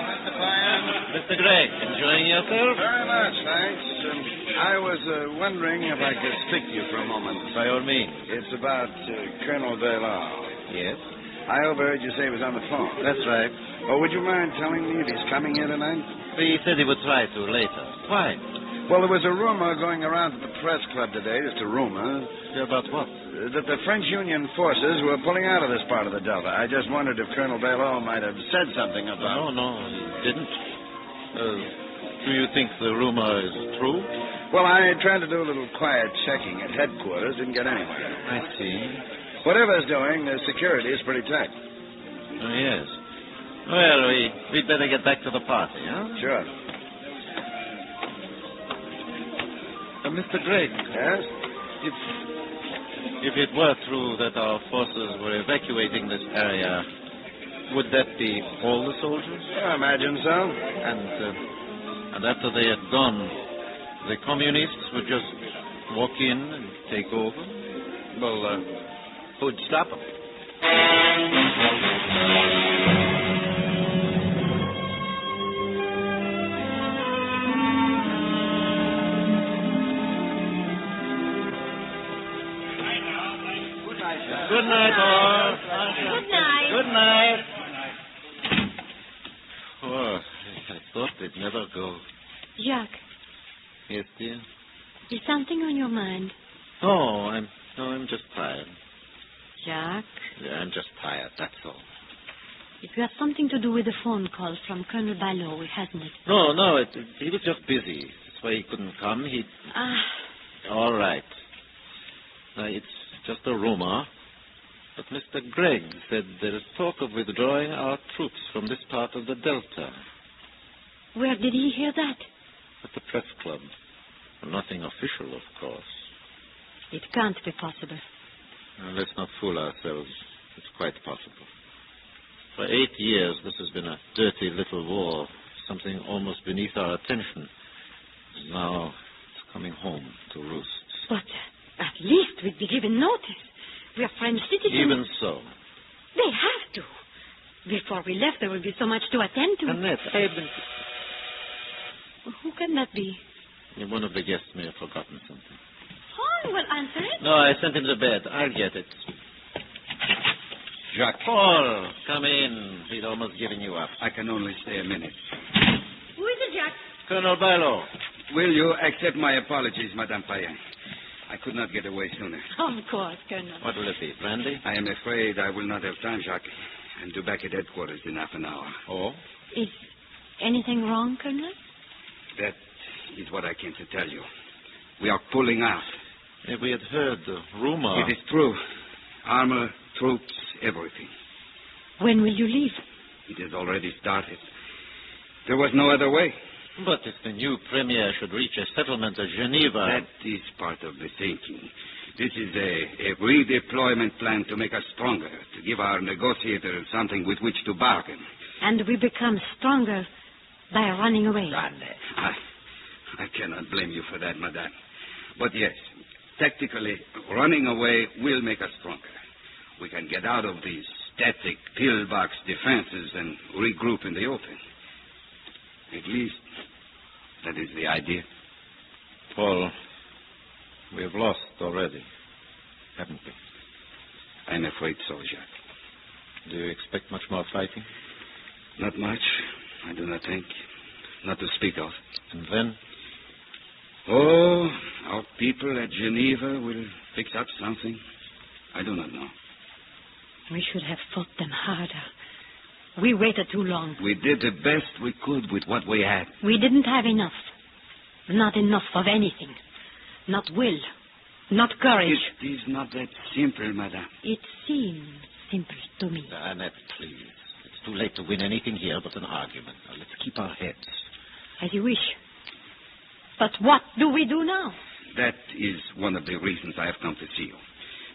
Mr. Payan. Mr. Gregg, enjoying yourself? Very much, thanks. I was wondering if I could speak to you for a moment. By all means. It's about Colonel Ballard. Yes? I overheard you say he was on the phone. That's right. Oh, would you mind telling me if he's coming here tonight? He said he would try to later. Why? Well, there was a rumor going around at the press club today, just a rumor. About what? that the French Union forces were pulling out of this part of the Delta. I just wondered if Colonel Baillot might have said something about... No, he didn't. Do you think the rumor is true? Well, I tried to do a little quiet checking at headquarters. Didn't get anywhere. I see. Whatever's doing, the security is pretty tight. Oh, yes. Well, we'd better get back to the party, huh? Sure. Mr. Gregg. Yes? If it were true that our forces were evacuating this area, would that be all the soldiers? I imagine so. And after they had gone, the communists would just walk in and take over? Well, who'd stop them? Good night, all. Good night. Good night. Oh, I thought they'd never go. Jacques, Yes, dear? is something on your mind? Oh, I'm just tired. Jacques, Yeah, I'm just tired, that's all. it has something to do with the phone call from Colonel Baillot, hasn't it? No, he was just busy. That's why he couldn't come. All right. It's just a rumor. But Mr. Gregg said there is talk of withdrawing our troops from this part of the Delta. Where did he hear that? At the press club. Nothing official, of course. It can't be possible. Let's not fool ourselves. It's quite possible. For 8 years, this has been a dirty little war, something almost beneath our attention. And now it's coming home to roost. But at least we'd be given notice. We are French citizens. Even so. They have to. Before we left, there will be so much to attend to. Annette, I've been... Who can that be? One of the guests may have forgotten something. Paul will answer it. No, I sent him to bed. I'll get it. Jacques. Paul, come in. He'd almost given you up. I can only stay a minute. Who is it, Jacques? Colonel Baillot. Will you accept my apologies, Madame Payen? I could not get away sooner. Of course, Colonel. What will it be, brandy? I am afraid I will not have time, Jacques. I'm due back at headquarters in half an hour. Oh? Is anything wrong, Colonel? That is what I came to tell you. We are pulling out. If we had heard the rumor... It is true. Armor, troops, everything. When will you leave? It has already started. There was no other way. But if the new premier should reach a settlement at Geneva... That is part of the thinking. This is a redeployment plan to make us stronger, to give our negotiators something with which to bargain. And we become stronger by running away. I cannot blame you for that, madame. But yes, tactically, running away will make us stronger. We can get out of these static pillbox defenses and regroup in the open. At least, that is the idea. Paul, we have lost already, haven't we? I'm afraid so, Jacques. Do you expect much more fighting? Not much, I do not think. Not to speak of. And then? Oh, our people at Geneva will fix up something. I do not know. We should have fought them harder. We waited too long. We did the best we could with what we had. We didn't have enough. Not enough of anything. Not will. Not courage. It is not that simple, madame. It seems simple to me. Annette, please. It's too late to win anything here but an argument. Now, let's keep our heads. As you wish. But what do we do now? That is one of the reasons I have come to see you.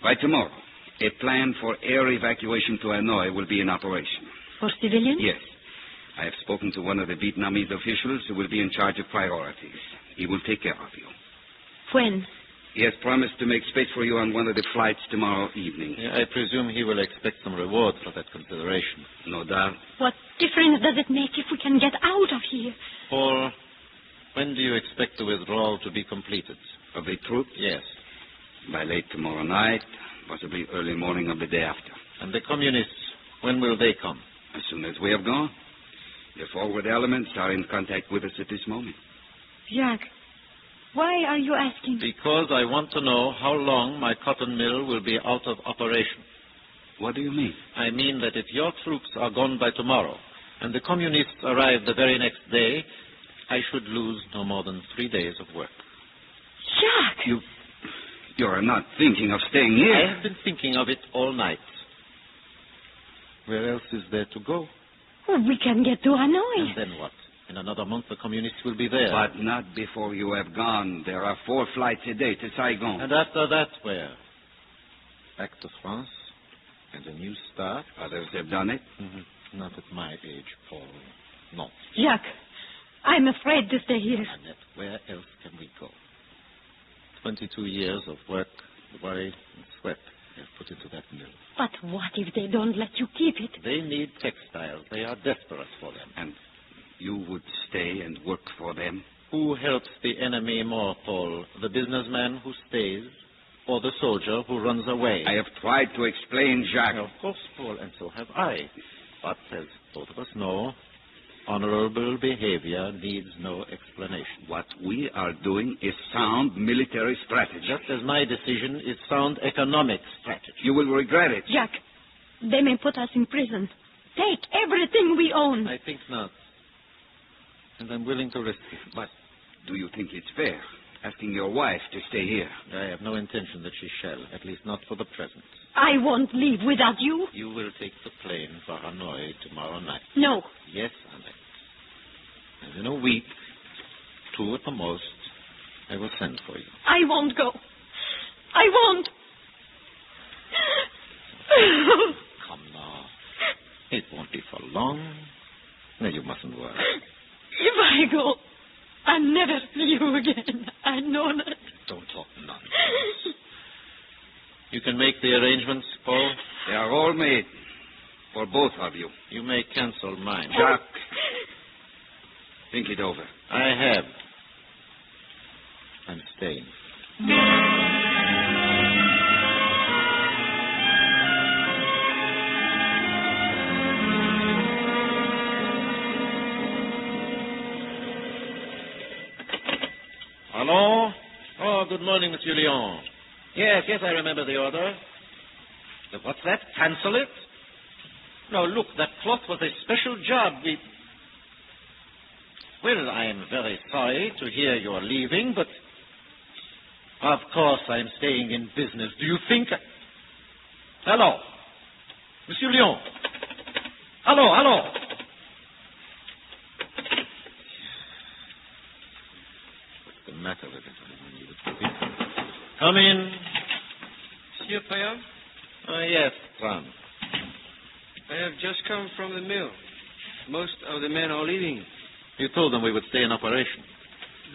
By tomorrow, a plan for air evacuation to Hanoi will be in operation. For civilians? Yes. I have spoken to one of the Vietnamese officials who will be in charge of priorities. He will take care of you. When? He has promised to make space for you on one of the flights tomorrow evening. Yeah, I presume he will expect some reward for that consideration. No doubt. What difference does it make if we can get out of here? Paul, when do you expect the withdrawal to be completed? Of the troops? Yes. By late tomorrow night, possibly early morning of the day after. And the communists, when will they come? As soon as we have gone. The forward elements are in contact with us at this moment. Jacques, Why are you asking? Because I want to know how long my cotton mill will be out of operation. What do you mean? I mean that if your troops are gone by tomorrow and the communists arrive the very next day, I should lose no more than 3 days of work. Jacques! You're not thinking of staying here? I have been thinking of it all night. Where else is there to go? Oh, we can get to Hanoi. And then what? In another month, the communists will be there. But not before you have gone. There are 4 flights a day to Saigon. And after that, where? Back to France? And a new start? Others have done it? Mm-hmm. Not at my age, Paul. No. Jacques, I'm afraid to stay here. Annette, where else can we go? 22 years of work, worry, and sweat they have put into that mill. But what if they don't let you keep it? They need textiles. They are desperate for them. And you would stay and work for them? Who helps the enemy more, Paul? The businessman who stays or the soldier who runs away? I have tried to explain, Jacques. Of course, Paul, and so have I. But as both of us know, honorable behavior needs no explanation. What we are doing is sound military strategy. Just as my decision is sound economic strategy. You will regret it. Jacques, they may put us in prison. Take everything we own. I think not. And I'm willing to risk it. But do you think it's fair, asking your wife to stay here? I have no intention that she shall, at least not for the present. I won't leave without you. You will take the plane for Hanoi tomorrow night. No. Yes, Annette. And in a week, 2 at the most, I will send for you. I won't go. I won't. Come now. It won't be for long. No, you mustn't worry. If I go, I'll never see you again. I know that. Don't talk nonsense. You can make the arrangements, Paul? They are all made. For both of you. You may cancel mine. Jacques, think it over. I have. I'm staying. Hello? Oh, good morning, Monsieur Lyon. Yes, I remember the order. What's that? Cancel it? No, look, that cloth was a special job. Well, I am very sorry to hear you're leaving, but of course I'm staying in business. Do you think... Hello? Monsieur Lyon? Hello? What's the matter with it? Come in. Monsieur Payan? Yes, Tran. I have just come from the mill. Most of the men are leaving. You told them we would stay in operation.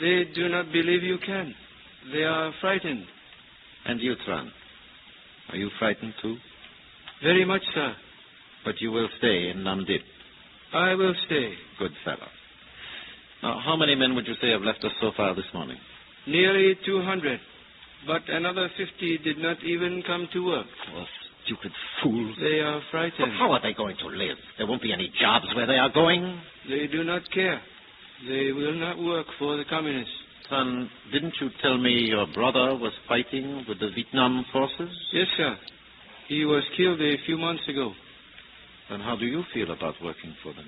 They do not believe you can. They are frightened. And you, Tran? Are you frightened too? Very much, sir. But you will stay in Nam Dip? I will stay. Good fellow. Now, how many men would you say have left us so far this morning? Nearly 200. But another 50 did not even come to work. Oh, stupid fools. They are frightened. But how are they going to live? There won't be any jobs where they are going. They do not care. They will not work for the communists. Son, didn't you tell me your brother was fighting with the Vietnam forces? Yes, sir. He was killed a few months ago. Then how do you feel about working for them?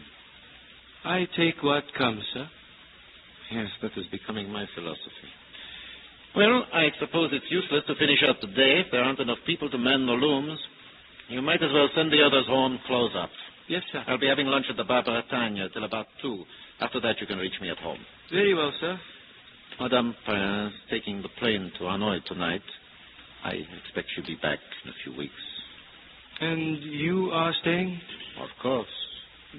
I take what comes, sir. Yes, that is becoming my philosophy. Well, I suppose it's useless to finish up today if there aren't enough people to man the looms. You might as well send the others home close up. Yes, sir. I'll be having lunch at the Bar Bretagne till about 2. After that, you can reach me at home. Very well, sir. Madame Payan is taking the plane to Hanoi tonight. I expect she'll be back in a few weeks. And you are staying? Of course.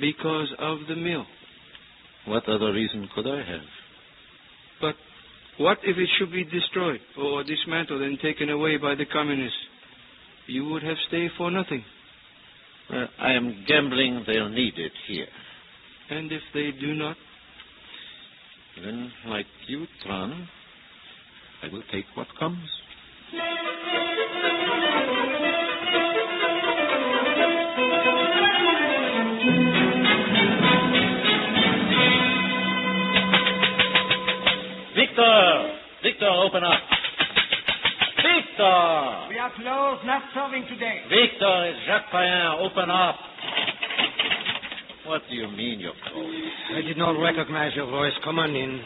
Because of the mill. What other reason could I have? But what if it should be destroyed or dismantled and taken away by the communists? You would have stayed for nothing. I am gambling they'll need it here. And if they do not? Then, like you, Tran, I will take what comes. serving today? Victor, it's Jacques Payen. Open up. What do you mean you're cold? I did not recognize your voice. Come on in.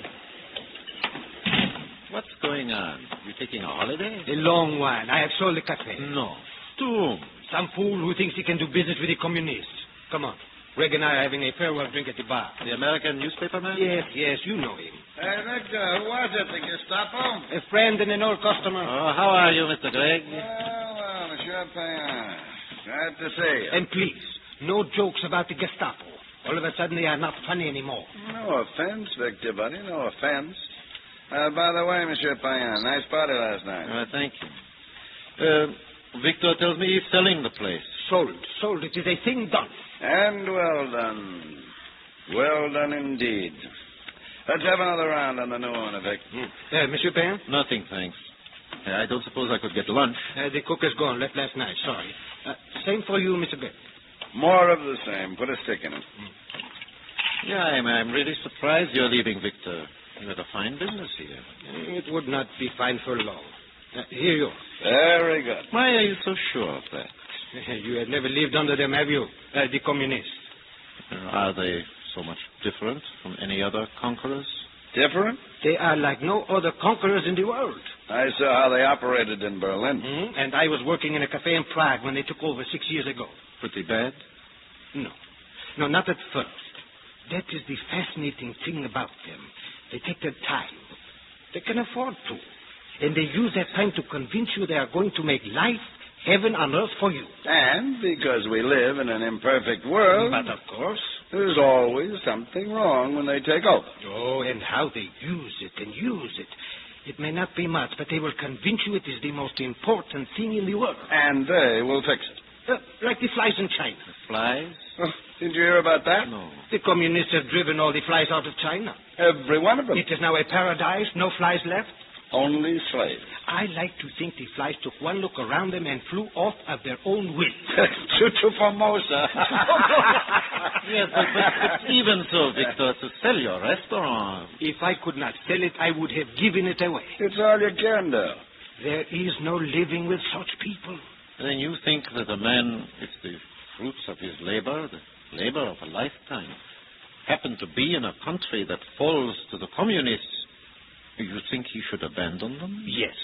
What's going on? You taking a holiday? A long one. I have sold the cafe. No. To whom? Some fool who thinks he can do business with the communists. Come on. Greg and I are having a farewell drink at the bar. The American newspaper man? Yes, you know him. Hey, Victor, who was it? The Gestapo? A friend and an old customer. Oh, how are you, Mr. Gregg? Well, Monsieur Payen. Glad to see you. And please, no jokes about the Gestapo. All of a sudden, they are not funny anymore. No offense, Victor, buddy. No offense. By the way, Monsieur Payen, nice party last night. Thank you. Victor tells me he's selling the place. Sold. It is a thing done. And well done. Well done indeed. Let's have another round on the new owner, Vic. Monsieur Payen? Nothing, thanks. I don't suppose I could get lunch. The cook is gone. Left last night. Sorry. Same for you, Mr. Gregg. More of the same. Put a stick in it. Yeah, I'm really surprised you're leaving, Victor. You had a fine business here. It would not be fine for long. Here you are. Very good. Why are you so sure of that? You have never lived under them, have you? The communists. Are they so much different from any other conquerors? Different? They are like no other conquerors in the world. I saw how they operated in Berlin. And I was working in a cafe in Prague when they took over 6 years ago. Pretty bad? No, not at first. That is the fascinating thing about them. They take their time. They can afford to. And they use that time to convince you they are going to make life heaven on earth for you. And because we live in an imperfect world... But of course. There's always something wrong when they take over. Oh, and how they use it and use it. It may not be much, but they will convince you it is the most important thing in the world. And they will fix it. Like the flies in China. The flies? Oh, did you hear about that? No. The communists have driven all the flies out of China. Every one of them. It is now a paradise, no flies left. Only slaves. I like to think the flies took one look around them and flew off of their own will. To Formosa. Yes, but even so, Victor, to sell your restaurant. If I could not sell it, I would have given it away. It's all you can do. There is no living with such people. Then you think that a man, it's the fruits of his labor, the labor of a lifetime, happened to be in a country that falls to the communists. You think he should abandon them? Yes.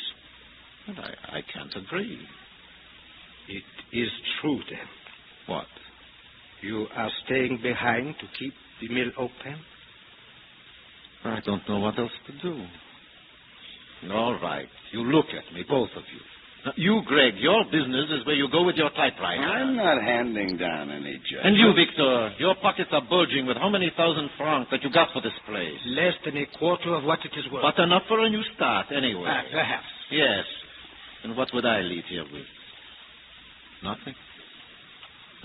But I can't agree. It is true, then. What? You are staying behind to keep the mill open? I don't know what else to do. All right. You look at me, both of you. Now, you, Greg, your business is where you go with your typewriter. I'm not handing down any judgment. And you, Victor, your pockets are bulging with how many thousand francs that you got for this place? Less than a quarter of what it is worth. But enough for a new start, anyway. Perhaps. Yes. And what would I leave here with? Nothing?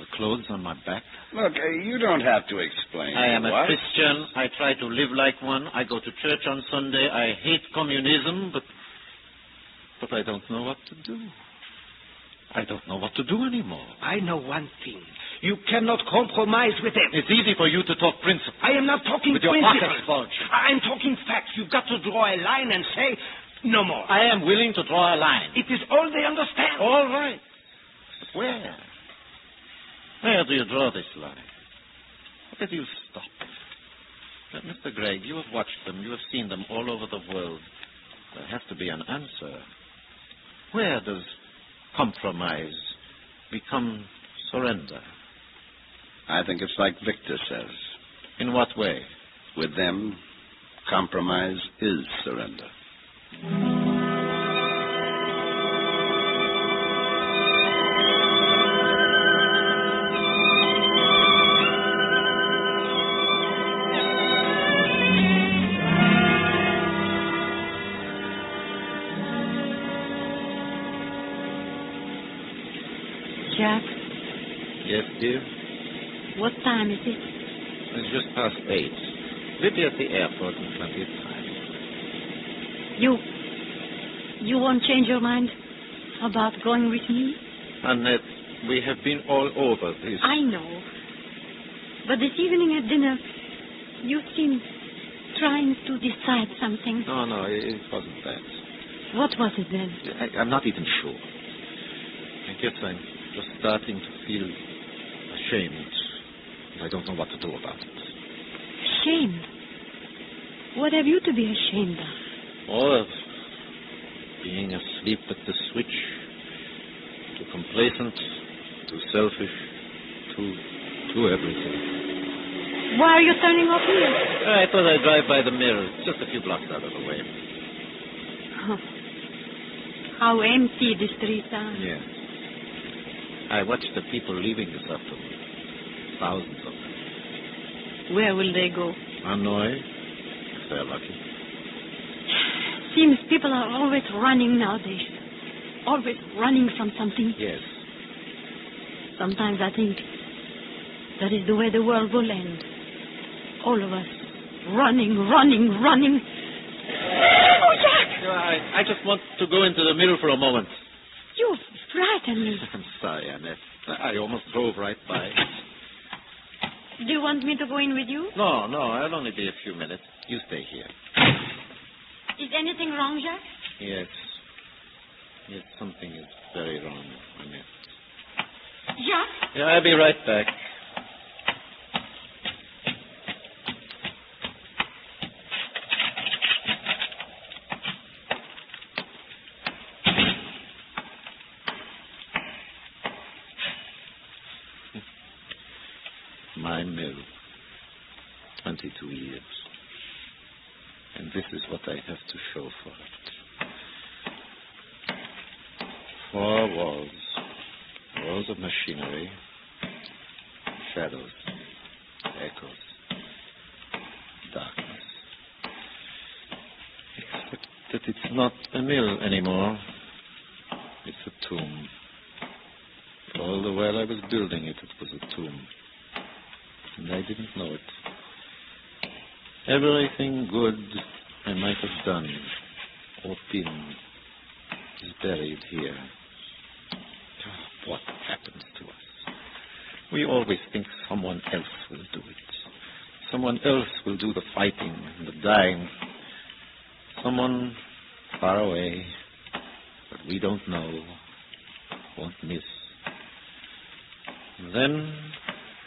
The clothes on my back? Look, you don't have to explain. I am what? a Christian. I try to live like one. I go to church on Sunday. I hate communism, but I don't know what to do. I don't know what to do anymore. I know one thing. You cannot compromise with them. It's easy for you to talk principle. I am not talking with your principle. pockets bulging. I'm talking facts. You've got to draw a line and say, no more. I am willing to draw a line. It is all they understand. All right. But where? Where do you draw this line? Where do you stop? Now, Mr. Gregg, you have watched them. You have seen them all over the world. There has to be an answer. Where does compromise become surrender? I think it's like Victor says. In what way? With them, compromise is surrender. Jack? Yes, dear? What time is it? It's just past 8. We'll be at the airport in plenty of time. You won't change your mind about going with me? Annette, we have been all over this. I know. But this evening at dinner, you seemed trying to decide something. No, it wasn't that. What was it then? I'm not even sure. guess I'm just starting to feel ashamed. I don't know what to do about it. Ashamed? What have you to be ashamed of? Or of being asleep at the switch. Too complacent, too selfish, too everything. Why are you turning off here? I thought I'd drive by the mill, just a few blocks out of the way. Oh. How empty the streets are. Yes. I watched the people leaving this afternoon. Thousands of them. Where will they go? Hanoi, if they're lucky. Seems people are always running nowadays. Always running from something. Yes. Sometimes I think that is the way the world will end. All of us running. Oh, Jack! I just want to go into the mill for a moment. You frightened me. I'm sorry, Annette. I almost drove right by. Do you want me to go in with you? No, I'll only be a few minutes. You stay here. Is anything wrong, Jack? Yes, something is very wrong, Annette. Jack? Yeah, I'll be right back. My mill. 22 years. And this is what I have to show for it. 4 walls. Rows of machinery. Shadows. Echoes. Darkness. Except that it's not a mill anymore. It's a tomb. All the while I was building it, it was a tomb. And I didn't know it. Everything good I might have done or been is buried here. What happens to us? We always think someone else will do it. Someone else will do the fighting and the dying. Someone far away that we don't know, won't miss. And then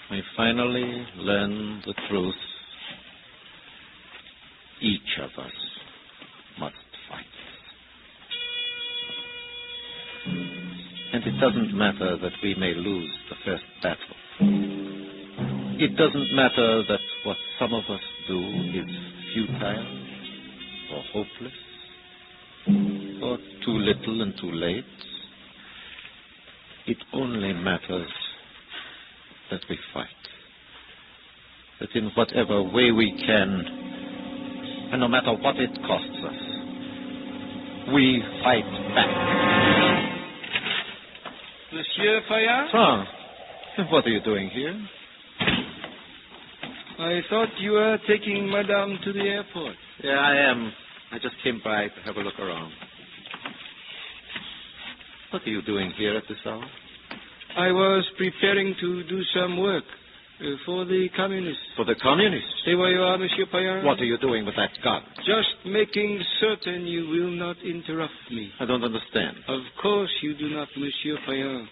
we finally learn the truth. Each of us must fight. And it doesn't matter that we may lose the first battle. It doesn't matter that what some of us do is futile or hopeless or too little and too late. It only matters that we fight. That in whatever way we can, and no matter what it costs us, we fight back. Monsieur Fayard? Franz, what are you doing here? I thought you were taking Madame to the airport. Yeah, I am. I just came by to have a look around. What are you doing here at this hour? I was preparing to do some work for the communists. For the communists? Stay where you are, Monsieur Fayard. What are you doing with that gun? Just making certain you will not interrupt me. I don't understand. Of course you do not, Monsieur Fayard.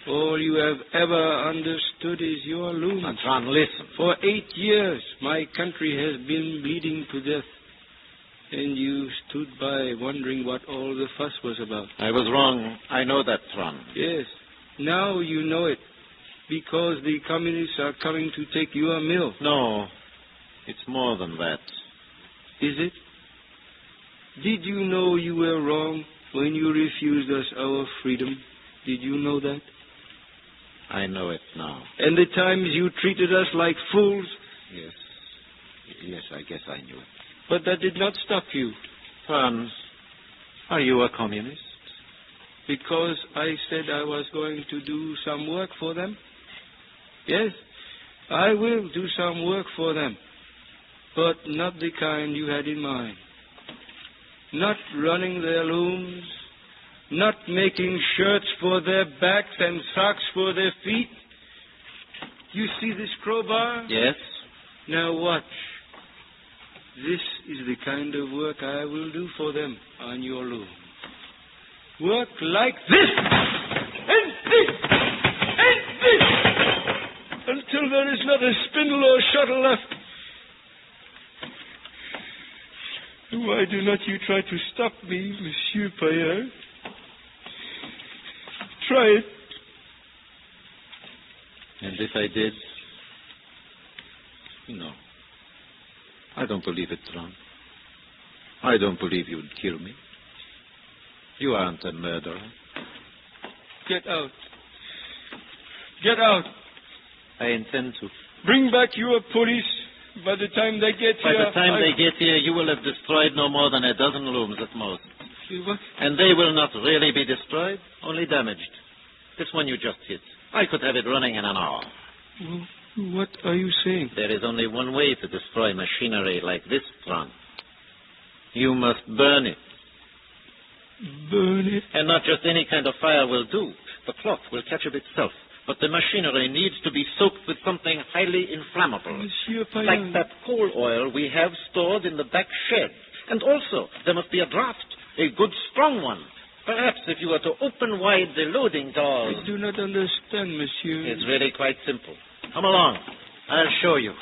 All you have ever understood is your loom. John, listen. For 8 years, my country has been bleeding to death. And you stood by wondering what all the fuss was about. I was wrong. I know that, Tron. Yes. Now you know it. Because the communists are coming to take your mill. No. It's more than that. Is it? Did you know you were wrong when you refused us our freedom? Did you know that? I know it now. And the times you treated us like fools? Yes. Yes, I guess I knew it. But that did not stop you. Franz, are you a communist? Because I said I was going to do some work for them? Yes, I will do some work for them. But not the kind you had in mind. Not running their looms. Not making shirts for their backs and socks for their feet. You see this crowbar? Yes. Now watch. This is the kind of work I will do for them on your loom. Work like this! Until there is not a spindle or shuttle left. Why do not you try to stop me, Monsieur Payer? Try it. And if I did? No. I don't believe it, Tron. I don't believe you'd kill me. You aren't a murderer. Get out. Get out. I intend to. Bring back your police. By the time they get By here... the time they get here, you will have destroyed no more than a dozen rooms at most. What? And they will not really be destroyed, only damaged. This one you just hit. I could have it running in an hour. What are you saying? There is only one way to destroy machinery like this, Tron. You must burn it. Burn it? And not just any kind of fire will do. The cloth will catch up itself. But the machinery needs to be soaked with something highly inflammable. Monsieur Payan. Like that coal oil we have stored in the back shed. And also, there must be a draft, a good strong one. Perhaps if you were to open wide the loading doors... I do not understand, monsieur. It's really quite simple. Come along. I'll show you.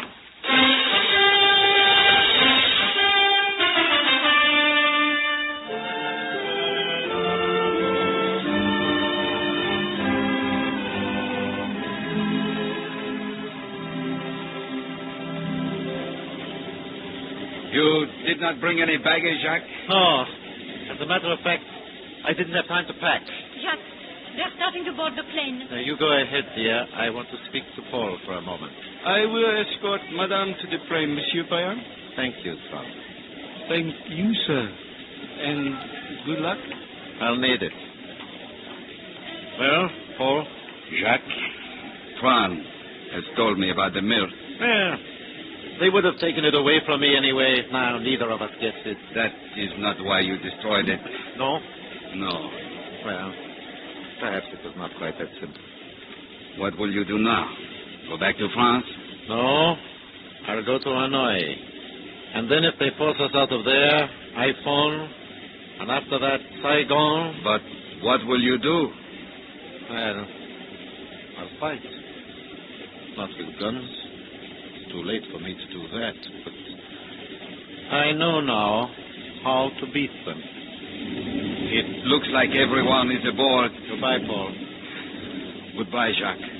You did not bring any baggage, Jacques? No. As a matter of fact, I didn't have time to pack. Jacques, they're starting to board the plane. Now, you go ahead, dear. I want to speak to Paul for a moment. I will escort Madame to the plane, Monsieur Payan. Thank you, Tron. Thank you, sir. And good luck. I'll need it. Well, Paul? Jacques, Tron has told me about the mill. Yeah. They would have taken it away from me anyway. Now, neither of us gets it. That is not why you destroyed it. No? No. Well, perhaps it was not quite that simple. What will you do now? Go back to France? No. I'll go to Hanoi. And then if they force us out of there, I phone. And after that, Saigon. But what will you do? Well, I'll fight. Not with guns. It's too late for me to do that. But I know now how to beat them. It looks like everyone is aboard. Goodbye, Paul. Goodbye, Jacques.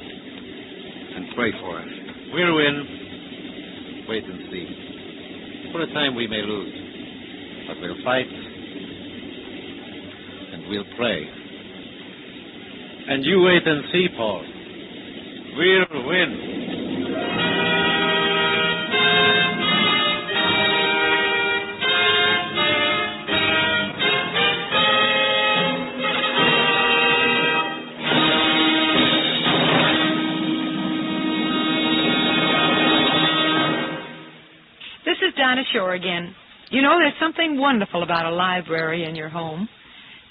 And pray for us. We'll win. Wait and see. For a time we may lose. But we'll fight. And we'll pray. And you wait and see, Paul. We'll win. Dinah Shore again. You know, there's something wonderful about a library in your home.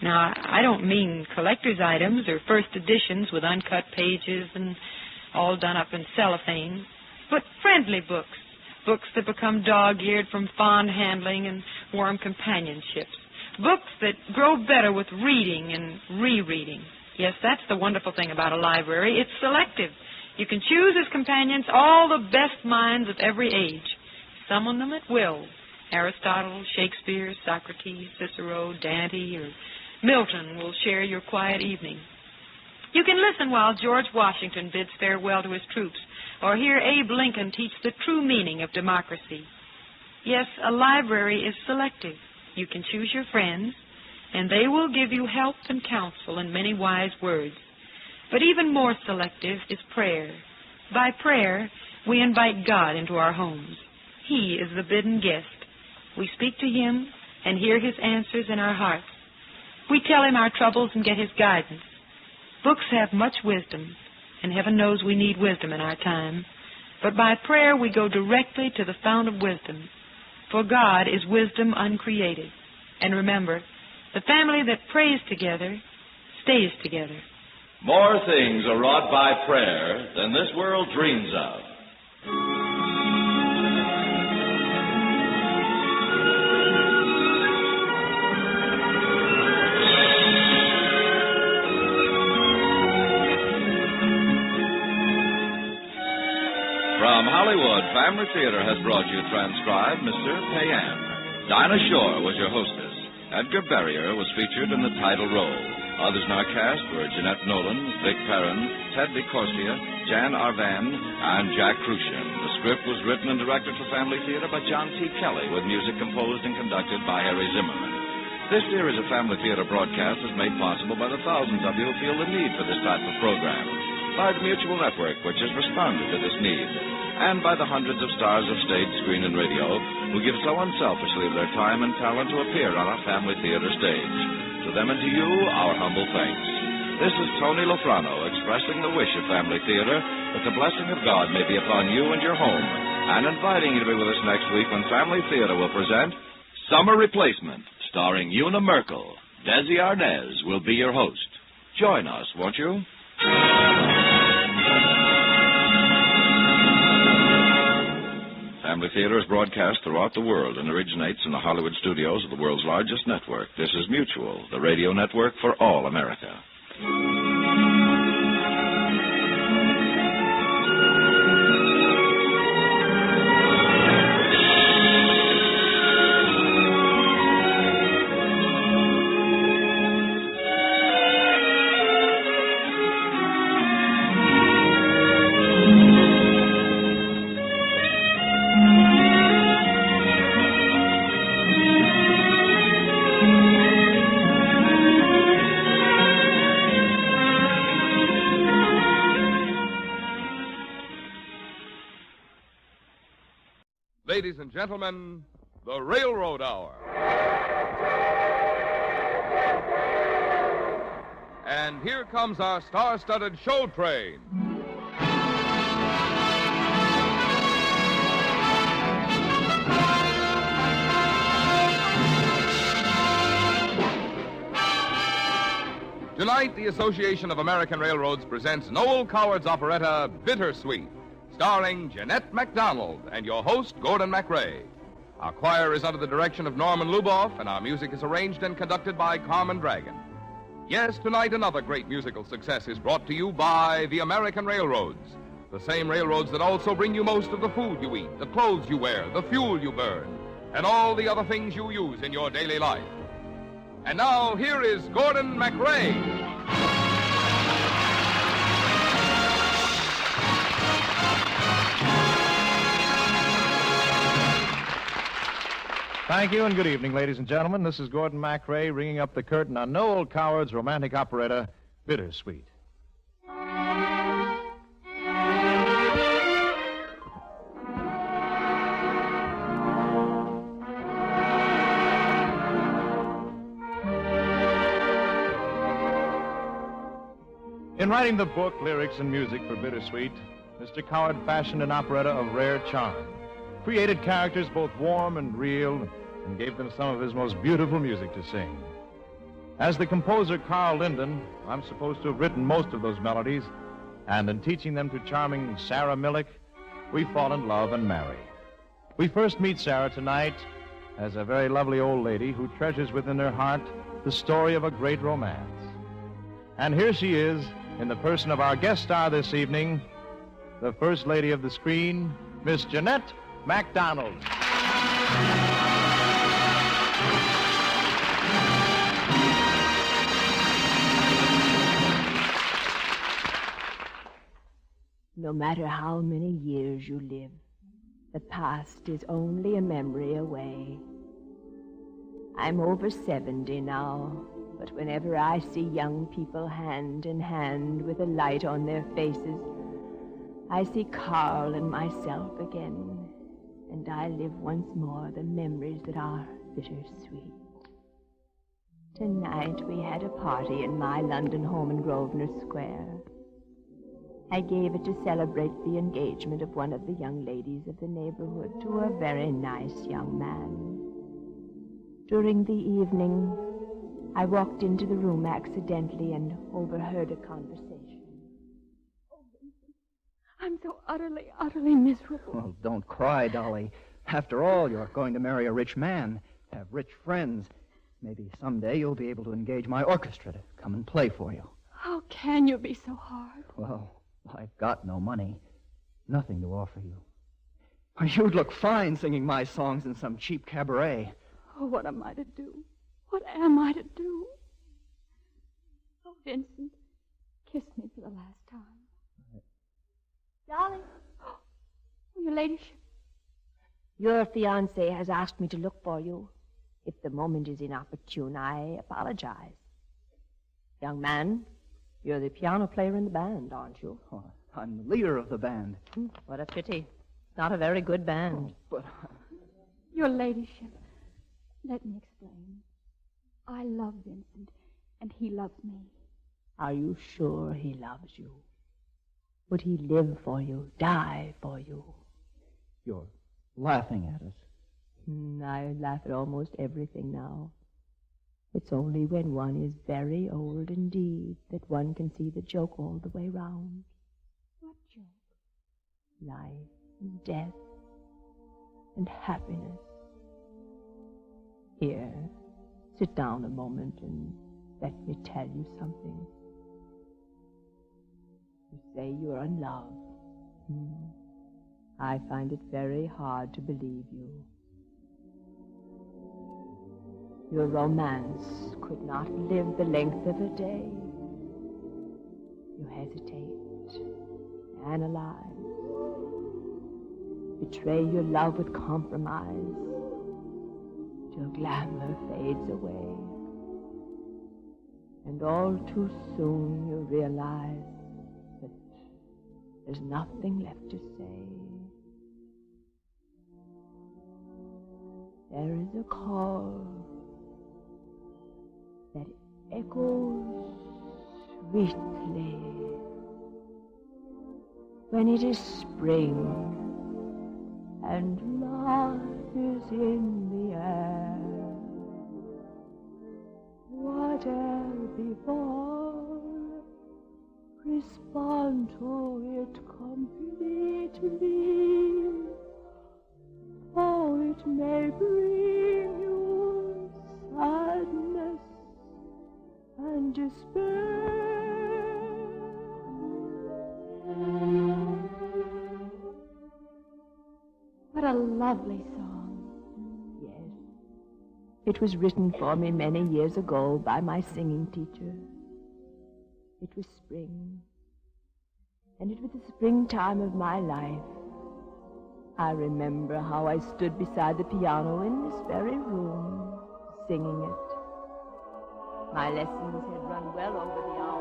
Now, I don't mean collector's items or first editions with uncut pages and all done up in cellophane, but friendly books, books that become dog-eared from fond handling and warm companionships, books that grow better with reading and rereading. Yes, that's the wonderful thing about a library. It's selective. You can choose as companions all the best minds of every age. Summon them at will. Aristotle, Shakespeare, Socrates, Cicero, Dante, or Milton will share your quiet evening. You can listen while George Washington bids farewell to his troops, or hear Abe Lincoln teach the true meaning of democracy. Yes, a library is selective. You can choose your friends, and they will give you help and counsel and many wise words. But even more selective is prayer. By prayer, we invite God into our homes. He is the bidden guest. We speak to him and hear his answers in our hearts. We tell him our troubles and get his guidance. Books have much wisdom, and heaven knows we need wisdom in our time. But by prayer we go directly to the fount of wisdom. For God is wisdom uncreated. And remember, the family that prays together stays together. More things are wrought by prayer than this world dreams of. From Hollywood, Family Theater has brought you transcribed Mr. Payan. Dinah Shore was your hostess. Edgar Barrier was featured in the title role. Others in our cast were Jeanette Nolan, Vic Perrin, Ted DeCorsia, Jan Arvan, and Jack Crucian. The script was written and directed for Family Theater by John T. Kelly, with music composed and conducted by Harry Zimmerman. This series of Family Theater broadcasts is made possible by the thousands of you who feel the need for this type of program, by the Mutual Network, which has responded to this need, and by the hundreds of stars of stage, screen, and radio who give so unselfishly of their time and talent to appear on our Family Theater stage. To them and to you, our humble thanks. This is Tony Lofrano expressing the wish of Family Theater that the blessing of God may be upon you and your home, and inviting you to be with us next week when Family Theater will present Summer Replacement, starring Una Merkel. Desi Arnaz will be your host. Join us, won't you? Family Theater is broadcast throughout the world and originates in the Hollywood studios of the world's largest network. This is Mutual, the radio network for all America. Ladies and gentlemen, the Railroad Hour. And here comes our star-studded show train. Tonight, the Association of American Railroads presents Noel Coward's operetta, Bittersweet, starring Jeanette MacDonald and your host, Gordon MacRae. Our choir is under the direction of Norman Luboff, and our music is arranged and conducted by Carmen Dragon. Yes, tonight another great musical success is brought to you by the American Railroads, the same railroads that also bring you most of the food you eat, the clothes you wear, the fuel you burn, and all the other things you use in your daily life. And now, here is Gordon MacRae. Thank you and good evening, ladies and gentlemen. This is Gordon MacRae ringing up the curtain on Noel Coward's romantic operetta, Bittersweet. In writing the book, lyrics, and music for Bittersweet, Mr. Coward fashioned an operetta of rare charm, created characters both warm and real, and gave them some of his most beautiful music to sing. As the composer Carl Linden, I'm supposed to have written most of those melodies, and in teaching them to charming Sarah Millick, we fall in love and marry. We first meet Sarah tonight as a very lovely old lady who treasures within her heart the story of a great romance. And here she is, in the person of our guest star this evening, the First Lady of the Screen, Miss Jeanette MacDonald. No matter how many years you live, the past is only a memory away. I'm over 70 now, but whenever I see young people hand in hand with a light on their faces, I see Carl and myself again, and I live once more the memories that are bittersweet. Tonight we had a party in my London home in Grosvenor Square. I gave it to celebrate the engagement of one of the young ladies of the neighborhood to a very nice young man. During the evening, I walked into the room accidentally and overheard a conversation. I'm so utterly miserable. Well, don't cry, Dolly. After all, you're going to marry a rich man, have rich friends. Maybe someday you'll be able to engage my orchestra to come and play for you. How can you be so hard? Well, I've got no money. nothing to offer you. You'd look fine singing my songs in some cheap cabaret. Oh, what am I to do? What am I to do? Oh, Vincent, kiss me for the last time. Darling. Oh, your ladyship. Your fiancé has asked me to look for you. If the moment is inopportune, I apologize. Young man, you're the piano player in the band, aren't you? Oh, I'm the leader of the band. What a pity. It's not a very good band. But Your ladyship, let me explain. I love Vincent, and he loves me. Are you sure he loves you? Would he live for you, die for you? You're laughing at us. I laugh at almost everything now. It's only when one is very old indeed that one can see the joke all the way round. What joke? Life and death and happiness. Here, sit down a moment and let me tell you something. You say you're in love. I find it very hard to believe you. Your romance could not live the length of a day. You hesitate, analyze, betray your love with compromise, till glamour fades away. And all too soon you realize that there's nothing left to say. There is a call that echoes sweetly when it is spring and life is in the air. Whatever befall, respond to it completely, for it may bring you sadness and despair. What a lovely song. Yes. It was written for me many years ago by my singing teacher. It was spring, and it was the springtime of my life. I remember how I stood beside the piano in this very room, singing it. My lessons had run well over the hour.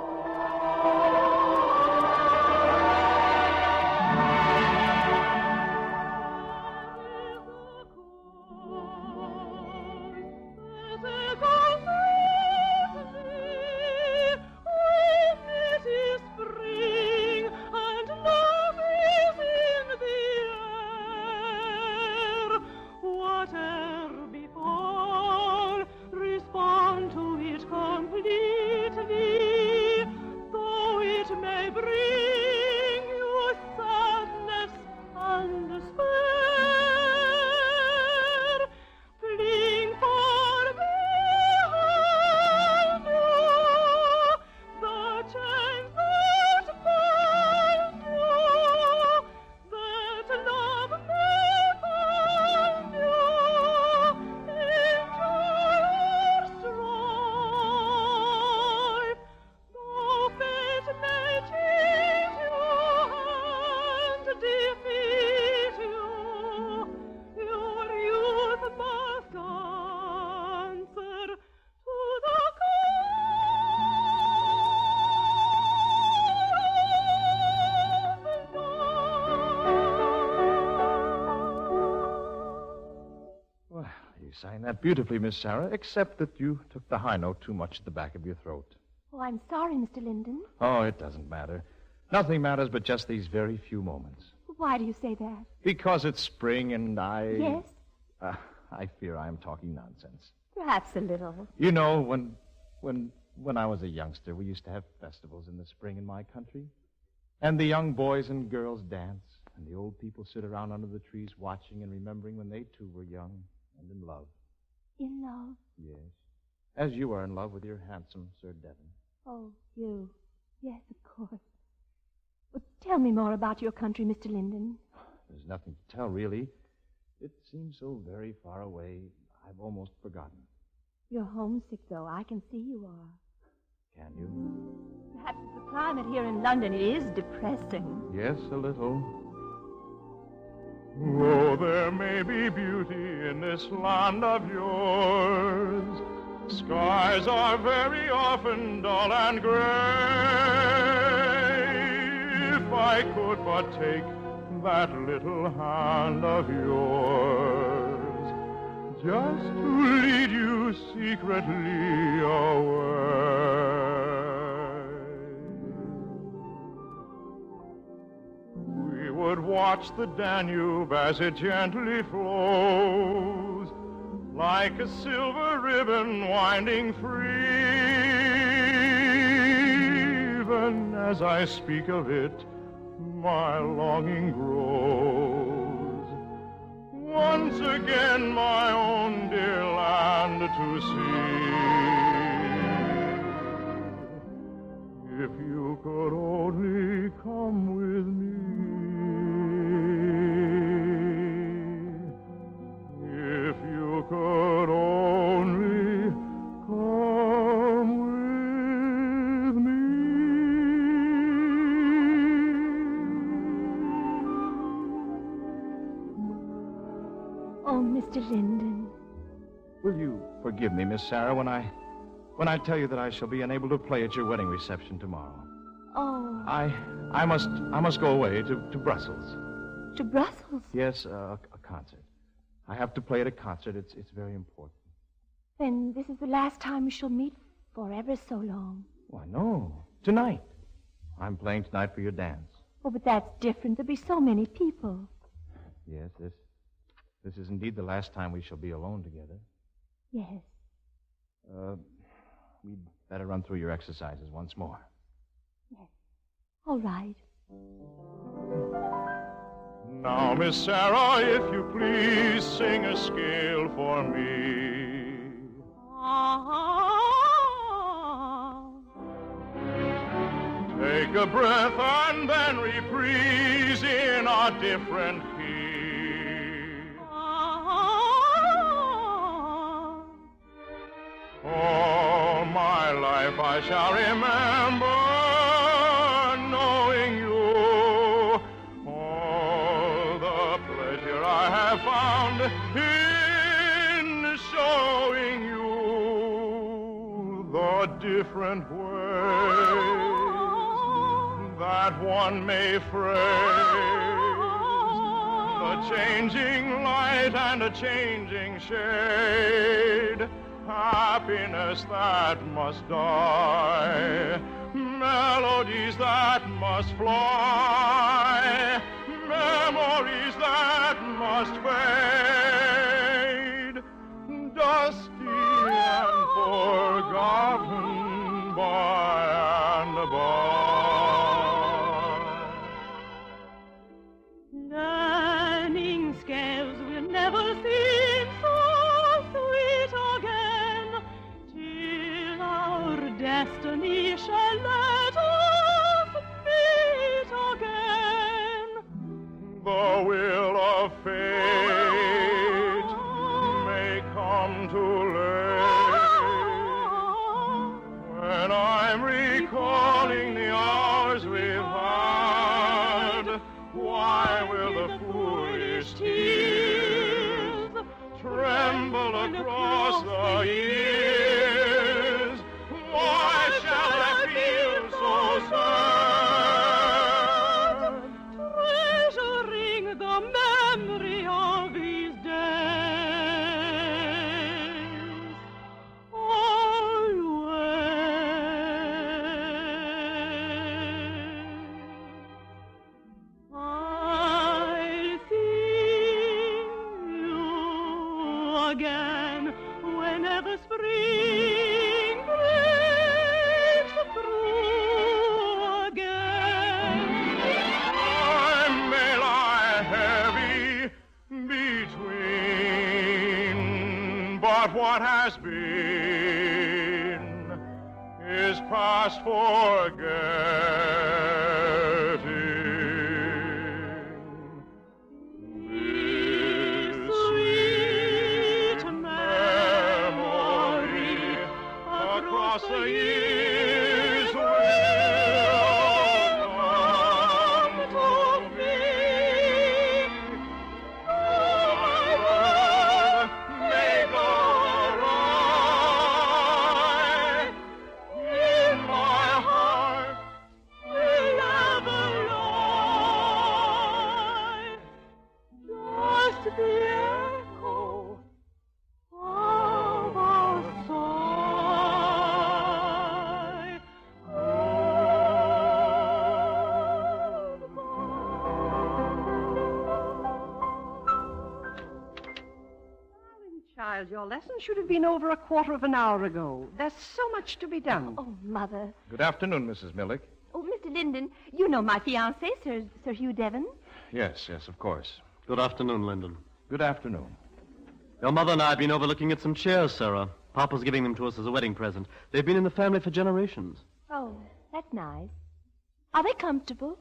Sang that beautifully, Miss Sarah, except that you took the high note too much at the back of your throat. Oh, I'm sorry, Mr. Linden. Oh, it doesn't matter. Nothing matters but just these very few moments. Why do you say that? Because it's spring and I... Yes? I fear I am talking nonsense. Perhaps a little. You know, when I was a youngster, we used to have festivals in the spring in my country. And the young boys and girls dance, and the old people sit around under the trees watching and remembering when they, too, were young. And in love. In love? Yes. As you are in love with your handsome Sir Devon. Oh, you. Yes, of course. Well, tell me more about your country, Mr. Linden. There's nothing to tell, really. It seems so very far away, I've almost forgotten. You're homesick, though. I can see you are. Can you? Perhaps it's the climate here in London. It is depressing. Yes, a little. Oh, there may be beauty in this land of yours. Skies are very often dull and gray. If I could but take that little hand of yours, just to lead you secretly away. We would watch the Danube as it gently flows, like a silver ribbon winding free. Even as I speak of it, my longing grows. Once again my own dear land to see. If you could only come with me. If you could only come with me. Oh, Mr. Linden. Will you forgive me, Miss Sarah, when I tell you that I shall be unable to play at your wedding reception tomorrow? Oh. I must go away to Brussels. To Brussels? Yes, a concert. I have to play at a concert. It's very important. Then this is the last time we shall meet for ever so long. Why, no. Tonight. I'm playing tonight for your dance. Oh, but that's different. There'll be so many people. Yes, this is indeed the last time we shall be alone together. Yes. We'd better run through your exercises once more. Yes. All right. Now, Miss Sarah, if you please, sing a scale for me. Take a breath and then reprise in a different key. All my life I shall remember knowing you. All the pleasure I have found in showing you the different ways that one may phrase the changing light and a changing shade. Happiness that must die, melodies that must fly, memories that must fade, dusty and forgotten by and by. Learning scales will never seem so sweet again, till our destiny shall let us meet again. The will of fate may come too late when I'm recalling the hours we've had. Why will the foolish tears tremble across the years? Why shall I feel so sad, treasuring the memory of these days? I'll see you again whenever spring breaks through again. I may lie heavy between, but what has been is past forgetting. the echo of our sigh. Child, your lesson should have been over a quarter of an hour ago. There's so much to be done. Oh, Mother. Good afternoon, Mrs. Millick. Oh, Mr. Linden, you know my fiancé, Sir Hugh Devon. Yes, of course. Good afternoon, Lyndon. Good afternoon. Your mother and I have been overlooking at some chairs, Sarah. Papa's giving them to us as a wedding present. They've been in the family for generations. Oh, that's nice. Are they comfortable?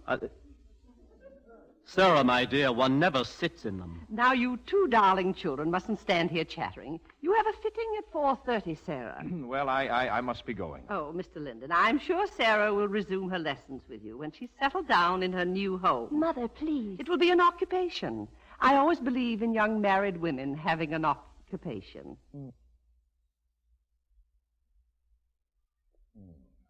Sarah, my dear, one never sits in them. Now, you two darling children mustn't stand here chattering. You have a fitting at 4:30, Sarah. Well, I must be going. Oh, Mr. Linden, I'm sure Sarah will resume her lessons with you when she's settled down in her new home. Mother, please. It will be an occupation. I always believe in young married women having an occupation.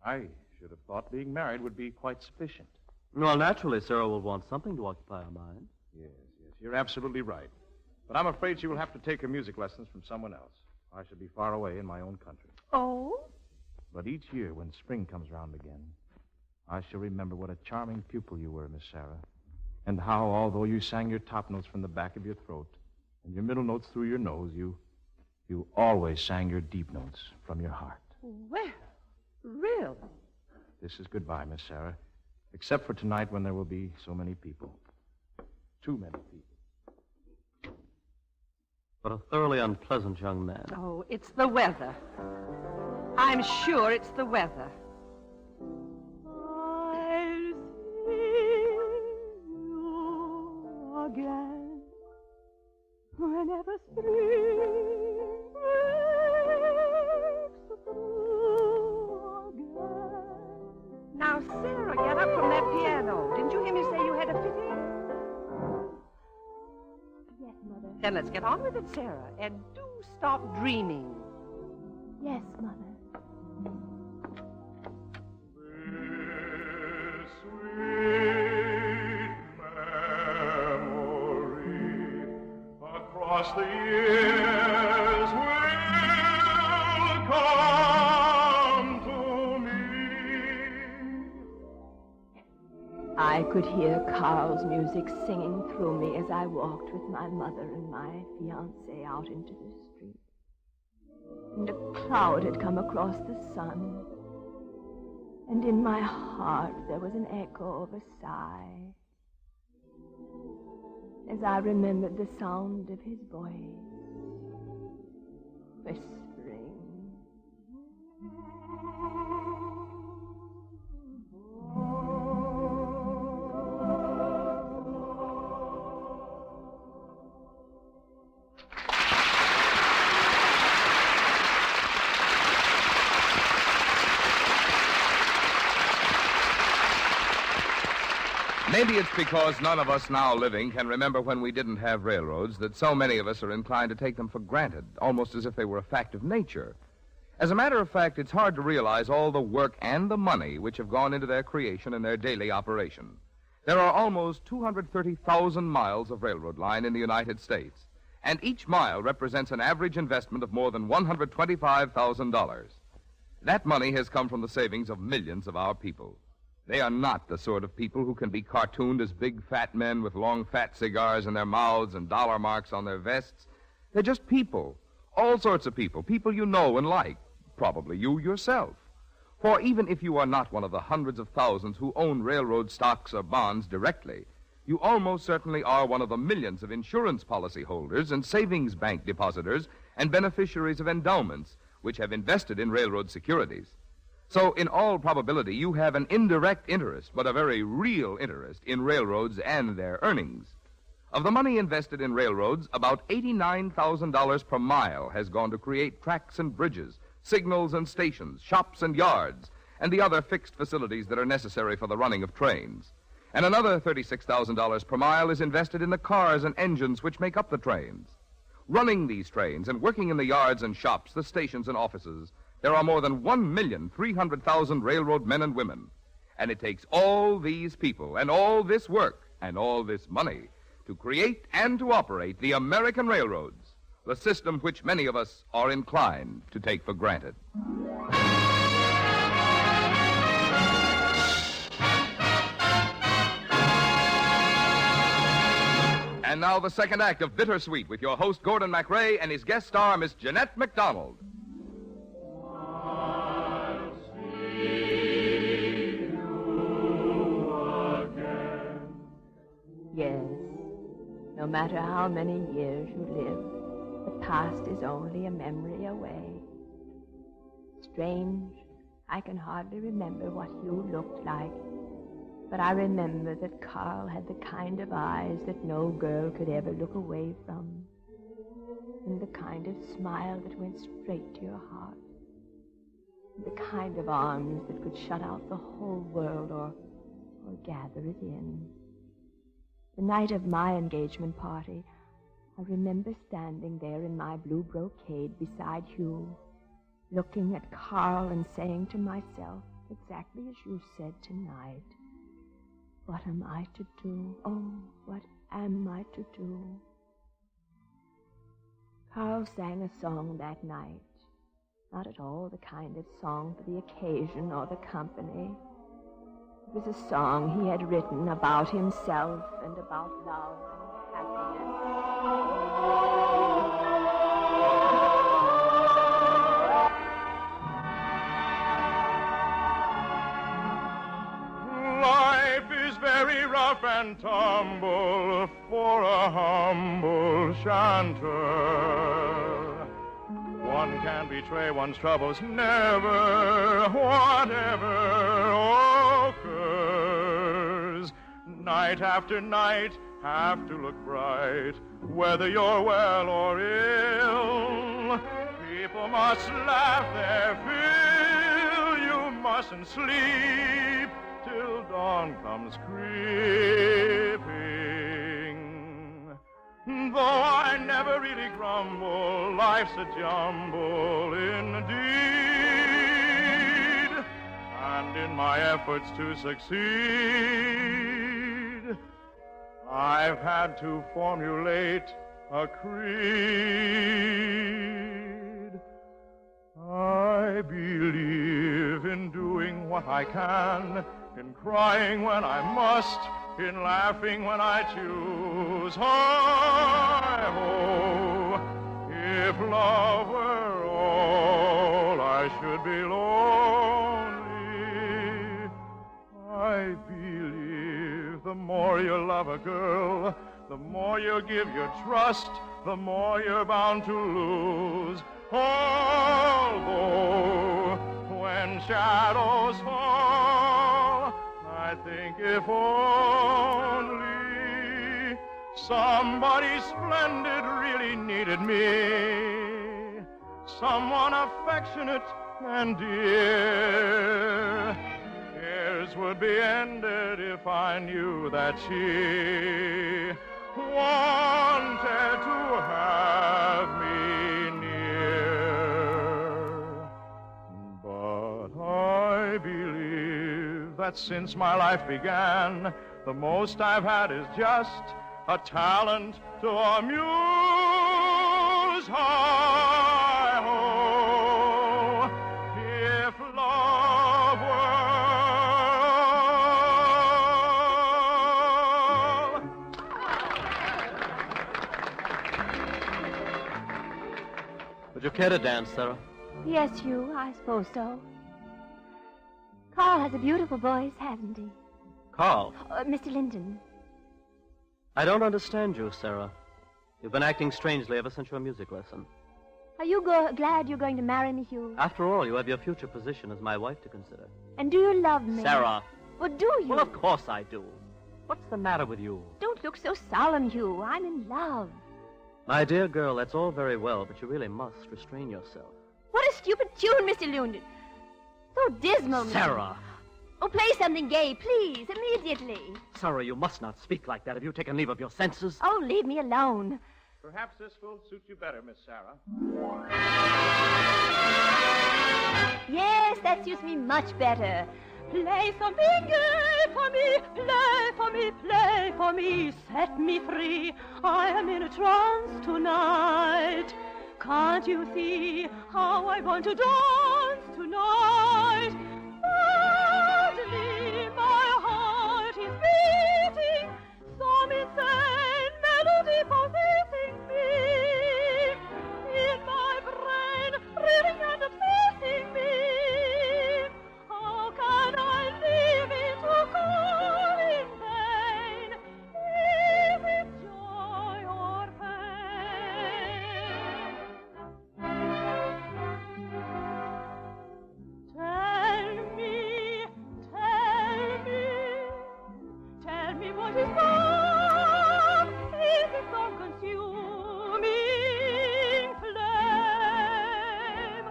I should have thought being married would be quite sufficient. Well, naturally, Sarah will want something to occupy her mind. Yes, you're absolutely right. But I'm afraid she will have to take her music lessons from someone else. I shall be far away in my own country. Oh? But each year, when spring comes round again, I shall remember what a charming pupil you were, Miss Sarah, and how, although you sang your top notes from the back of your throat and your middle notes through your nose, you always sang your deep notes from your heart. Well, really? This is goodbye, Miss Sarah, except for tonight when there will be so many people. Too many people. But a thoroughly unpleasant young man. Oh, it's the weather. I'm sure it's the weather. I'll see you again whenever spring breaks through again. Now, Sarah, get up from that piano. Didn't you hear me say you had a fitting? Yes, Mother. Then let's get on with it, Sarah. And do stop dreaming. Yes, Mother. Across the years will come to me. I could hear Carl's music singing through me as I walked with my mother and my fiancé out into the street. And a cloud had come across the sun. And in my heart there was an echo of a sigh as I remembered the sound of his voice whispering. Maybe it's because none of us now living can remember when we didn't have railroads that so many of us are inclined to take them for granted, almost as if they were a fact of nature. As a matter of fact, it's hard to realize all the work and the money which have gone into their creation and their daily operation. There are almost 230,000 miles of railroad line in the United States, and each mile represents an average investment of more than $125,000. That money has come from the savings of millions of our people. They are not the sort of people who can be cartooned as big, fat men with long, fat cigars in their mouths and dollar marks on their vests. They're just people, all sorts of people, people you know and like, probably you yourself. For even if you are not one of the hundreds of thousands who own railroad stocks or bonds directly, you almost certainly are one of the millions of insurance policy holders and savings bank depositors and beneficiaries of endowments which have invested in railroad securities. So, in all probability, you have an indirect interest, but a very real interest, in railroads and their earnings. Of the money invested in railroads, about $89,000 per mile has gone to create tracks and bridges, signals and stations, shops and yards, and the other fixed facilities that are necessary for the running of trains. And another $36,000 per mile is invested in the cars and engines which make up the trains. Running these trains and working in the yards and shops, the stations and offices, there are more than 1,300,000 railroad men and women. And it takes all these people and all this work and all this money to create and to operate the American railroads, the system which many of us are inclined to take for granted. And now the second act of Bittersweet with your host, Gordon MacRae, and his guest star, Miss Jeanette MacDonald. Yes, no matter how many years you live, the past is only a memory away. Strange, I can hardly remember what you looked like, but I remember that Carl had the kind of eyes that no girl could ever look away from, and the kind of smile that went straight to your heart, and the kind of arms that could shut out the whole world or gather it in. The night of my engagement party, I remember standing there in my blue brocade beside Hugh, looking at Carl and saying to myself, exactly as you said tonight, what am I to do? Oh, what am I to do? Carl sang a song that night, not at all the kind of song for the occasion or the company. It was a song he had written about himself and about love and happiness. Life is very rough and tumble for a humble chanter. One can betray one's troubles never, whatever occurs. Night after night, have to look bright, whether you're well or ill. People must laugh their fill, you mustn't sleep till dawn comes creeping. Though I never really grumble, life's a jumble indeed. And in my efforts to succeed, I've had to formulate a creed. I believe in doing what I can, in crying when I must, in laughing when I choose. Hi-ho, if love were all, I should be lonely. I believe the more you love a girl, the more you give your trust, the more you're bound to lose. Although when shadows fall, I think if only somebody splendid really needed me, someone affectionate and dear, cares would be ended if I knew that she wanted to have me near. But I believe that since my life began, the most I've had is just a talent to amuse. Hi-ho, if love were. Would you care to dance, Sarah? Yes, Hugh, I suppose so. Carl has a beautiful voice, hasn't he? Carl? Mr. Linton. I don't understand you, Sarah. You've been acting strangely ever since your music lesson. Are you glad you're going to marry me, Hugh? After all, you have your future position as my wife to consider. And do you love me? Sarah. Well, do you? Well, of course I do. What's the matter with you? Don't look so solemn, Hugh. I'm in love. My dear girl, that's all very well, but you really must restrain yourself. What a stupid tune, Mr. Linton. So dismal. Sarah! Oh, play something gay, please, immediately. Sarah, you must not speak like that. Have you taken leave of your senses? Oh, leave me alone. Perhaps this will suit you better, Miss Sarah. Yes, that suits me much better. Play something gay. play for me, play for me, play for me, set me free. I am in a trance tonight. Can't you see how I want to dance tonight? Madly, my heart is beating, some insane melody possessing me. In my brain, reeling and obsessing me. How can I leave it to call in vain? Is it joy or pain? Tell me what is love? Is it some consuming flame?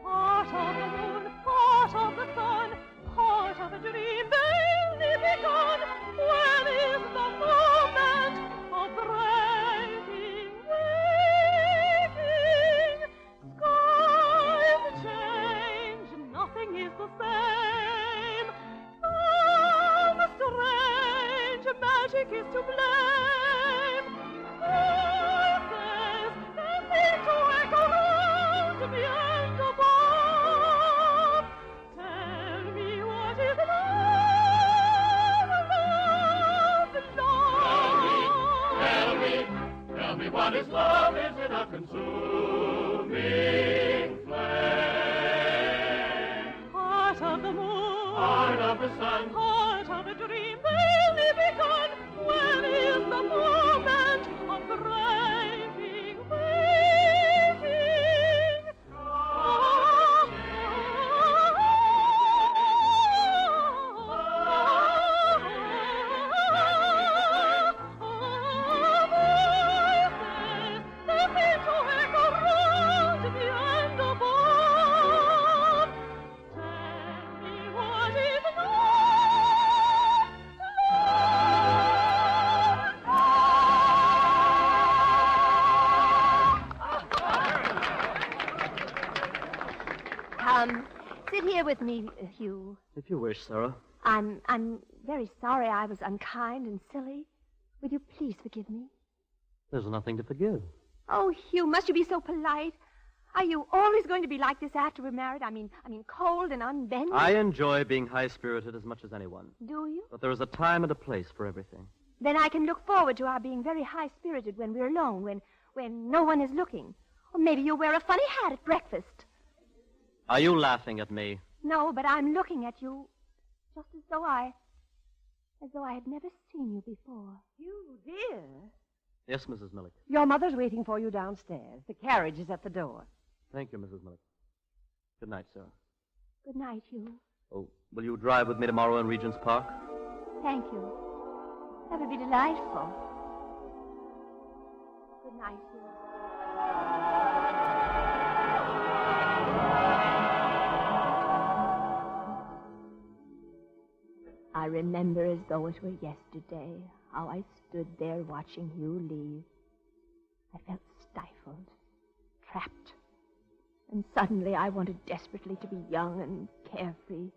Heart of the moon, heart of the sun, heart of a dream barely begun. When is the moment of breaking, waking? Skies change, nothing is the same. Some strange magic is to blame. Voices, they seem to echo round me and above. Tell me what is love, love, love. Tell me what is love? Is it a consuming flame? Heart of the moon, Heart of the sun, heart of a dream barely begun. When is the moment of breaking, waking? Voices, they seem to echo round me and above. Tell me what is love? Sit here with me, Hugh. If you wish, Sarah. I'm very sorry I was unkind and silly. Will you please forgive me? There's nothing to forgive. Oh, Hugh, must you be so polite? Are you always going to be like this after we're married? I mean, cold and unbending? I enjoy being high-spirited as much as anyone. Do you? But there is a time and a place for everything. Then I can look forward to our being very high-spirited when we're alone, when no one is looking. Or maybe you'll wear a funny hat at breakfast. Are you laughing at me? No, but I'm looking at you just as though I had never seen you before. You, dear. Yes, Mrs. Millick. Your mother's waiting for you downstairs. The carriage is at the door. Thank you, Mrs. Millick. Good night, Sarah. Good night, Hugh. Oh, will you drive with me tomorrow in Regent's Park? Thank you. That would be delightful. Good night, Hugh. I remember as though it were yesterday how I stood there watching Hugh leave. I felt stifled, trapped. And suddenly I wanted desperately to be young and carefree.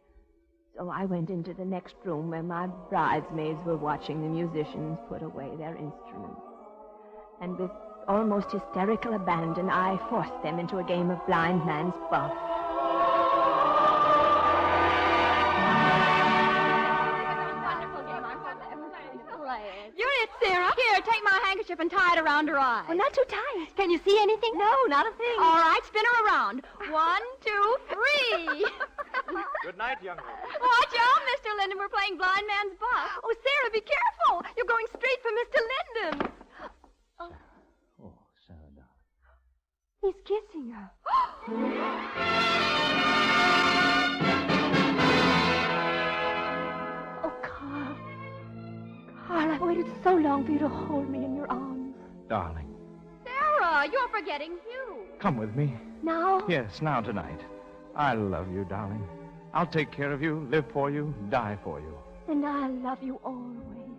So I went into the next room where my bridesmaids were watching the musicians put away their instruments. And with almost hysterical abandon, I forced them into a game of blind man's buff. You're it, Sarah. Here, take my handkerchief and tie it around her eye. Well, not too tight. Can you see anything? No, not a thing. All right, spin her around. 1, 2, 3. Good night, young lady. Watch out, Mr. Linden. We're playing blind man's buff. Oh, Sarah, be careful. You're going straight for Mr. Linden. Oh, Sarah, darling. He's kissing her. Oh, Carl. Carl, I've waited so long for you to hold me in your arms. Darling, Sarah, you're forgetting Hugh. come with me. Now? Yes, now tonight. I love you, darling. I'll take care of you, live for you, die for you. And I love you always.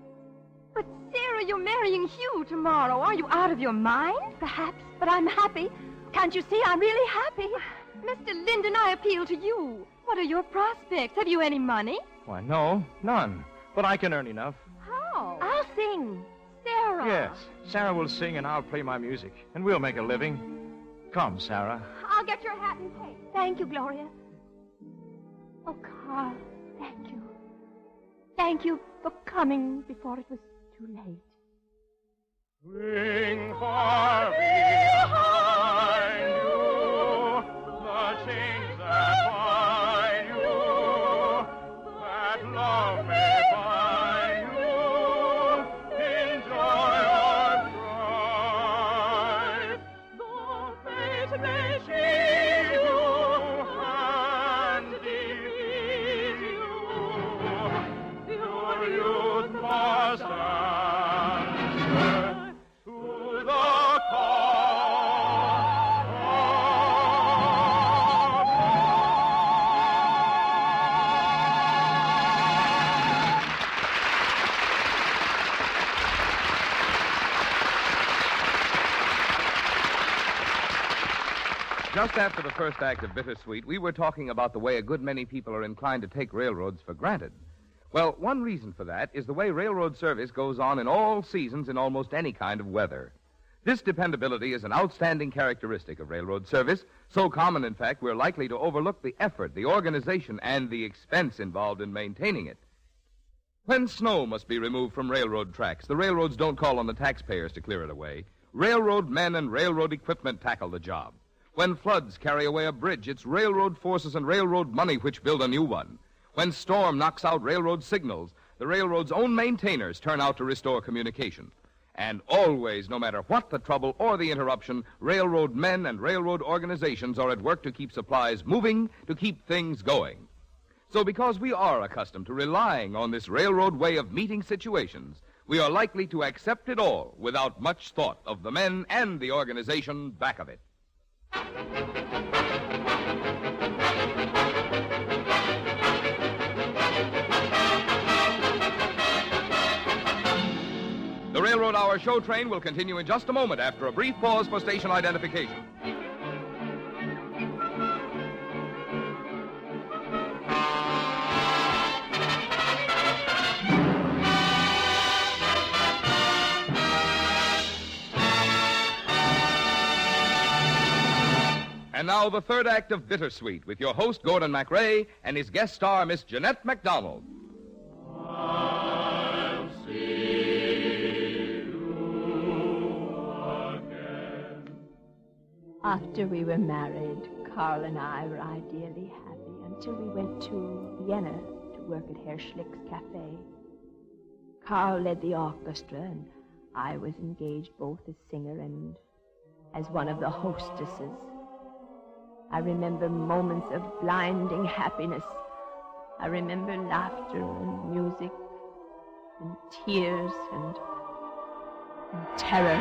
But, Sarah, you're marrying Hugh tomorrow. Are you out of your mind? Perhaps, but I'm happy. Can't you see I'm really happy? Mr. Linden, I appeal to you. What are your prospects? Have you any money? Why, no, none. But I can earn enough. How? I'll sing. Sarah. Yes, Sarah will sing and I'll play my music, and we'll make a living. Come, Sarah. I'll get your hat and cape. Thank you, Gloria. Oh, Carl, thank you. Thank you for coming before it was too late. Ring far behind you the chains that bind you, that love may find you in joy or strife. Though fate may shame you and defeat you, your youth must answer to the call. Just after the first act of Bittersweet, we were talking about the way a good many people are inclined to take railroads for granted. Well, one reason for that is the way railroad service goes on in all seasons in almost any kind of weather. This dependability is an outstanding characteristic of railroad service, so common, in fact, we're likely to overlook the effort, the organization, and the expense involved in maintaining it. When snow must be removed from railroad tracks, the railroads don't call on the taxpayers to clear it away. Railroad men and railroad equipment tackle the job. When floods carry away a bridge, it's railroad forces and railroad money which build a new one. When storm knocks out railroad signals, the railroad's own maintainers turn out to restore communication. And always, no matter what the trouble or the interruption, railroad men and railroad organizations are at work to keep supplies moving, to keep things going. So because we are accustomed to relying on this railroad way of meeting situations, we are likely to accept it all without much thought of the men and the organization back of it. The Railroad Hour show train will continue in just a moment after a brief pause for station identification. And now the third act of Bittersweet with your host, Gordon MacRae, and his guest star, Miss Jeanette MacDonald. I'll see you again. After we were married, Carl and I were ideally happy until we went to Vienna to work at Herr Schlick's cafe. Carl led the orchestra, and I was engaged both as singer and as one of the hostesses. I remember moments of blinding happiness. I remember laughter and music and tears and terror.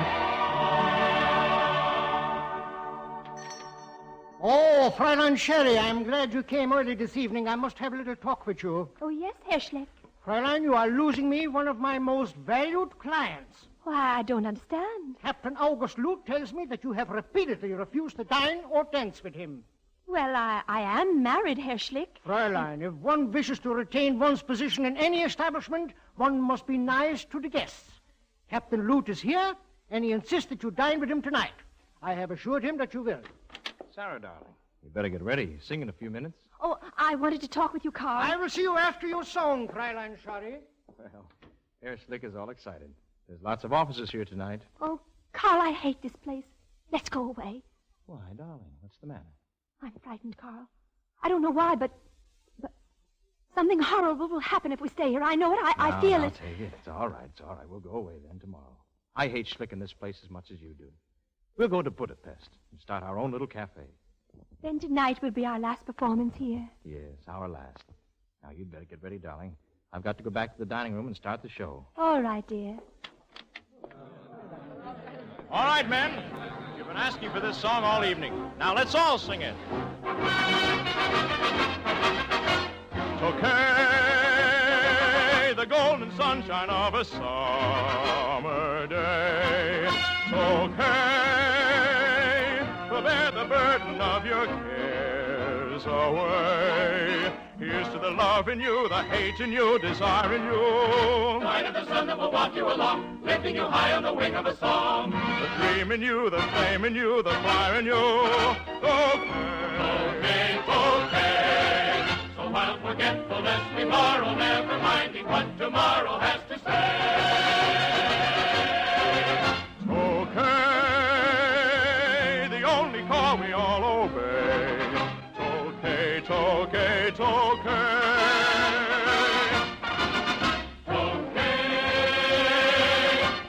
Oh, Fräulein Sherry, I'm glad you came early this evening. I must have a little talk with you. Oh, yes, Herr Schlick. Fräulein, you are losing me one of my most valued clients. Why, I don't understand. Captain August Luke tells me that you have repeatedly refused to dine or dance with him. Well, I am married, Herr Schlick. Fräulein, if one wishes to retain one's position in any establishment, one must be nice to the guests. Captain Lute is here, and he insists that you dine with him tonight. I have assured him that you will. Sarah, darling, you better get ready. Sing in a few minutes. Oh, I wanted to talk with you, Carl. I will see you after your song, Fräulein Sherry. Well, Herr Schlick is all excited. There's lots of officers here tonight. Oh, Carl, I hate this place. Let's go away. Why, darling, what's the matter? I'm frightened, Carl. I don't know why, but something horrible will happen if we stay here. I know it. I feel it. Take it. It's all right. It's all right. We'll go away then tomorrow. I hate Schlick in this place as much as you do. We'll go to Budapest and start our own little cafe. Then tonight will be our last performance here. Yes, our last. Now, you'd better get ready, darling. I've got to go back to the dining room and start the show. All right, dear. All right, men. You've been asking for this song all evening. Now, let's all sing it. Okay, the golden sunshine of a summer day. Okay, to bear the burden of your cares away. Here's to the love in you, the hate in you, desire in you. Light of the sun that will walk you along, lifting you high on the wing of a song. The dream in you, the flame in you, the fire in you. Okay, okay. So while forgetfulness we borrow, never minding what tomorrow has to say. Okay, the only call we all obey. Okay, okay, okay.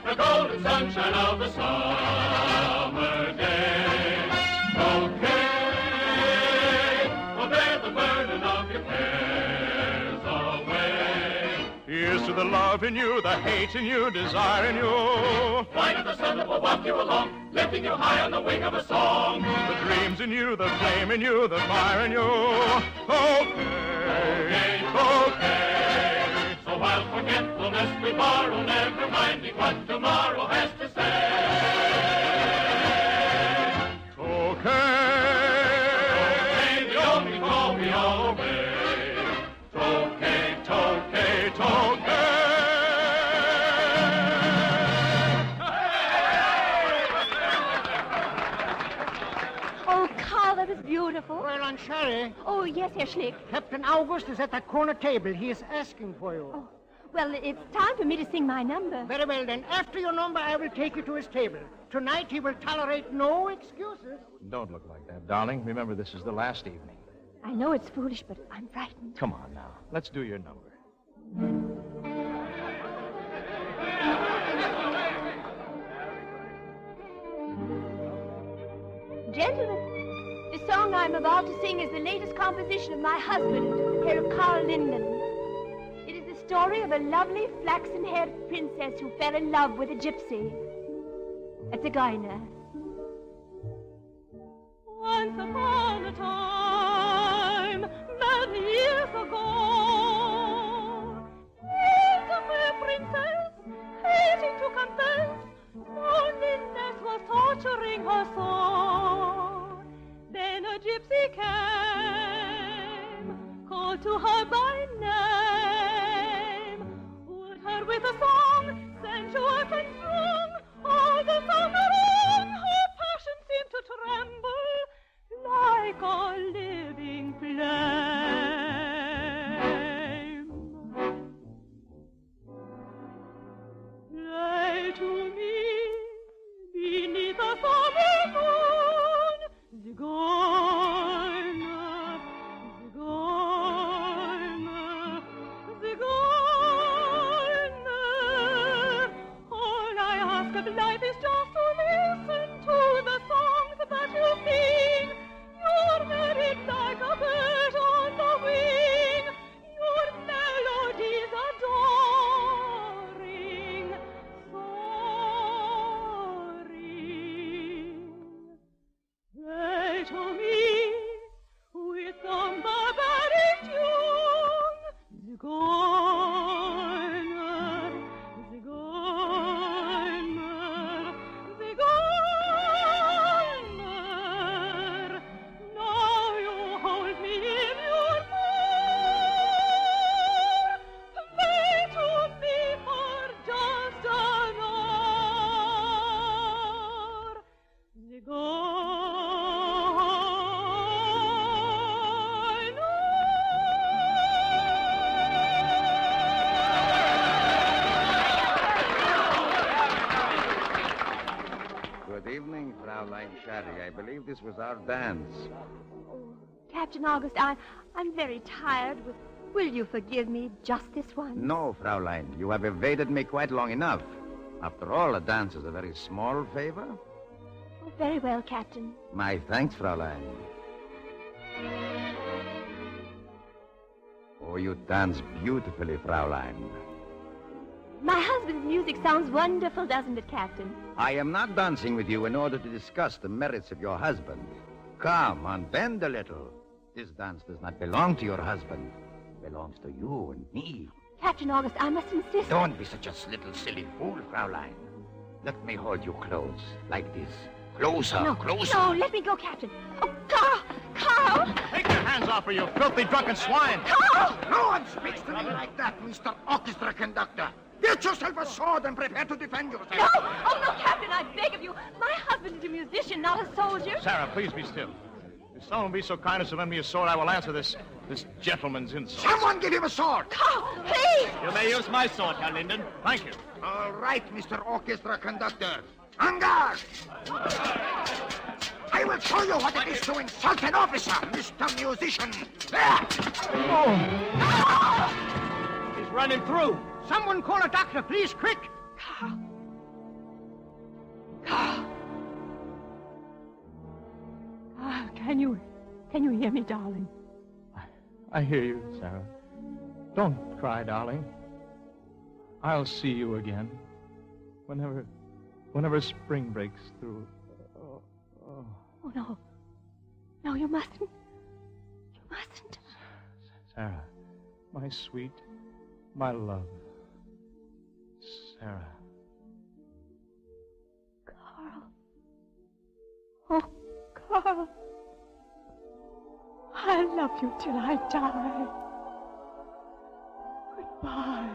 The golden sunshine of the summer day. Okay, will bear the burden of your cares away. Here's to the love in you, the hate in you, desire in you. Light of the sun that will walk you along, lifting you high on the wing of a song. The dreams in you, the flame in you, the fire in you. Okay, okay. So while forgetfulness we borrow, never minding what tomorrow has to say. Okay, the only call we all obey. Okay, okay, okay. Oh, Carl, that was beautiful. Well, Aunt Sherry. Oh, yes, Herr Schlick. Captain August is at that corner table. He is asking for you. Oh, well, it's time for me to sing my number. Very well, then. After your number, I will take you to his table. Tonight, he will tolerate no excuses. Don't look like that, darling. Remember, this is the last evening. I know it's foolish, but I'm frightened. Come on now. Let's do your number. Gentlemen, the song I'm about to sing is the latest composition of my husband, Herr Carl Linden. It is the story of a lovely flaxen-haired princess who fell in love with a gypsy, a zigeuner. Once upon a time, many years ago, lived a fair princess, hating to confess, loneliness was torturing her soul. Then a gypsy came, called to her by name, wooed her with a song, sensuous and strong, all the summer long, her passion seemed to tremble like a living flame. Lay to me beneath the summer moon, zigeuner, zigeuner, zigeuner. All I ask of life is just to listen to the songs that you sing. You're married like a bird on the wing. Your melodies adoring, soaring. Play to me with some barbaric tune, zigeuner, zigeuner, zigeuner. Now you hold me in your power. Play to me for just an hour, zigeuner. Good evening, Fraulein Shari. I believe this was our dance. Captain August, I'm very tired. Will you forgive me just this once? No, Fraulein. You have evaded me quite long enough. After all, a dance is a very small favor. Oh, very well, Captain. My thanks, Fraulein. Oh, you dance beautifully, Fraulein. My husband's music sounds wonderful, doesn't it, Captain? I am not dancing with you in order to discuss the merits of your husband. Come, unbend a little. This dance does not belong to your husband. It belongs to you and me. Captain August, I must insist. Don't be such a little silly fool, Fraulein. Let me hold you close, like this. Closer, No, closer. no, let me go, Captain. Oh, Carl! Carl! Take your hands hands off her, you filthy drunken swine! No one speaks to me like that, Mr. Orchestra Conductor. Get yourself a sword and prepare to defend yourself. No! Oh, no, Captain, I beg of you. My husband is a musician, not a soldier. Sarah, please be still. If someone will be so kind as to lend me a sword, I will answer this gentleman's insult. Someone give him a sword. Carl, please! You may use my sword, Herr Linden. Thank you. All right, Mr. Orchestra Conductor. En garde! I will show you what it is to insult an officer, Mr. Musician. There! He's running through. Someone call a doctor, please, quick. Carl. Can you hear me, darling? I hear you, Sarah. Don't cry, darling. I'll see you again. Whenever spring breaks through. Oh, no. No, you mustn't. You mustn't. Sarah, my sweet, my love. Sarah. Carl. Oh, Carl. I love you till I die. Goodbye.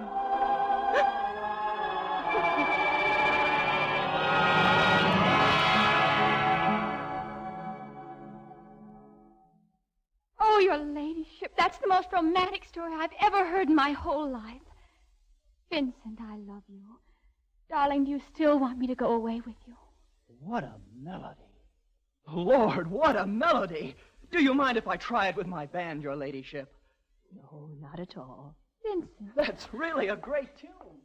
Oh, your ladyship, that's the most romantic story I've ever heard in my whole life. Vincent, I love you. Darling, do you still want me to go away with you? What a melody. Lord, what a melody. Do you mind if I try it with my band, your ladyship? No, not at all. Vincent. That's really a great tune.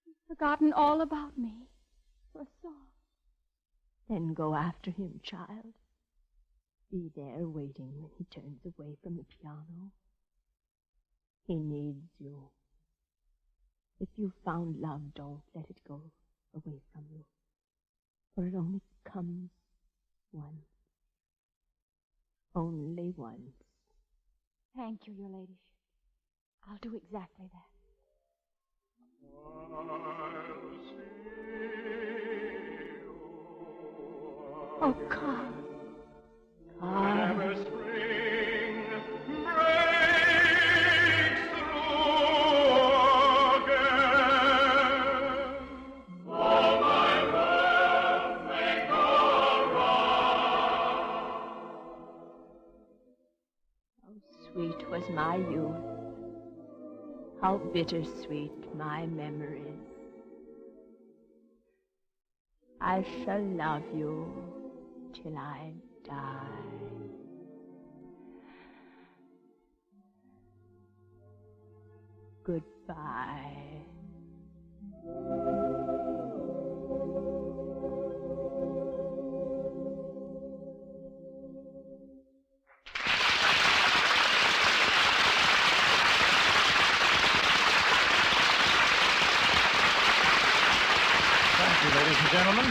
He's forgotten all about me for a song. Then go after him, child. Be there waiting when he turns away from the piano. He needs you. If you've found love, don't let it go away from you. For it only comes once. Only once. Thank you, your ladyship. I'll do exactly that. Oh, Carl. Whenever spring breaks through again, all my world may go wrong. How sweet was my youth. How bittersweet my memories. I shall love you till I die. Goodbye. Thank you, ladies and gentlemen.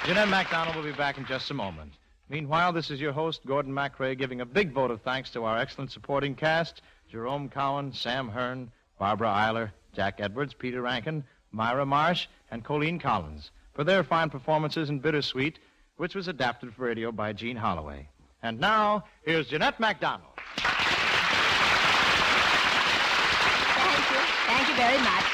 Jeanette MacDonald will be back in just a moment. Meanwhile, this is your host, Gordon MacRae, giving a big vote of thanks to our excellent supporting cast, Jerome Cowan, Sam Hearn, Barbara Eiler, Jack Edwards, Peter Rankin, Myra Marsh, and Colleen Collins, for their fine performances in Bittersweet, which was adapted for radio by Gene Holloway. And now, here's Jeanette MacDonald. Thank you. Thank you very much.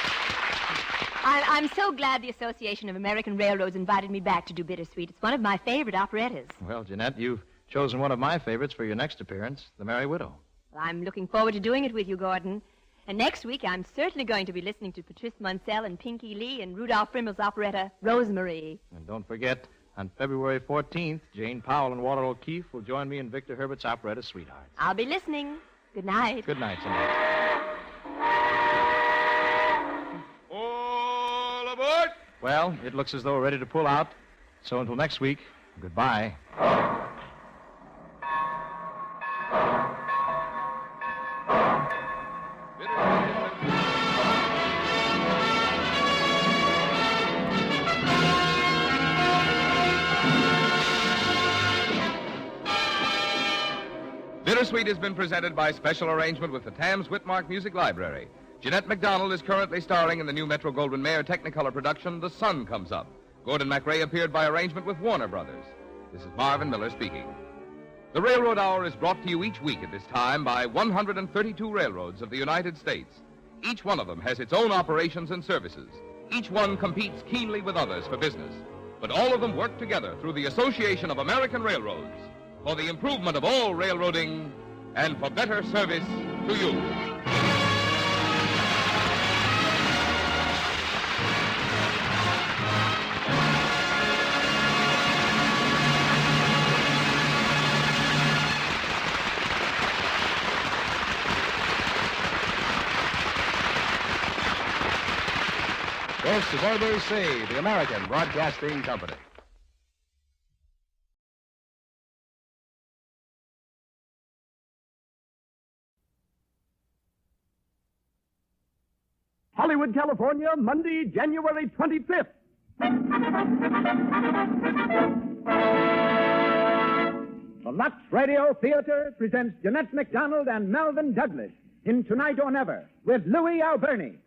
I'm so glad the Association of American Railroads invited me back to do Bittersweet. It's one of my favorite operettas. Well, Jeanette, you've chosen one of my favorites for your next appearance, The Merry Widow. Well, I'm looking forward to doing it with you, Gordon. And next week, I'm certainly going to be listening to Patrice Munsell and Pinky Lee and Rudolph Frimmel's operetta, Rosemary. And don't forget, on February 14th, Jane Powell and Walter O'Keefe will join me in Victor Herbert's operetta, Sweethearts. I'll be listening. Good night. Good night, Jeanette. All aboard! Well, it looks as though we're ready to pull out. So until next week, goodbye. Bittersweet has been presented by special arrangement with the Tams Whitmark Music Library. Jeanette MacDonald is currently starring in the new Metro-Goldwyn-Mayer Technicolor production, The Sun Comes Up. Gordon MacRae appeared by arrangement with Warner Brothers. This is Marvin Miller speaking. The Railroad Hour is brought to you each week at this time by 132 railroads of the United States. Each one of them has its own operations and services. Each one competes keenly with others for business. But all of them work together through the Association of American Railroads for the improvement of all railroading and for better service to you. This is ABC, the American Broadcasting Company. Hollywood, California, Monday, January 25th. The Lux Radio Theater presents Jeanette MacDonald and Melvin Douglas in Tonight or Never with Louis Alberni.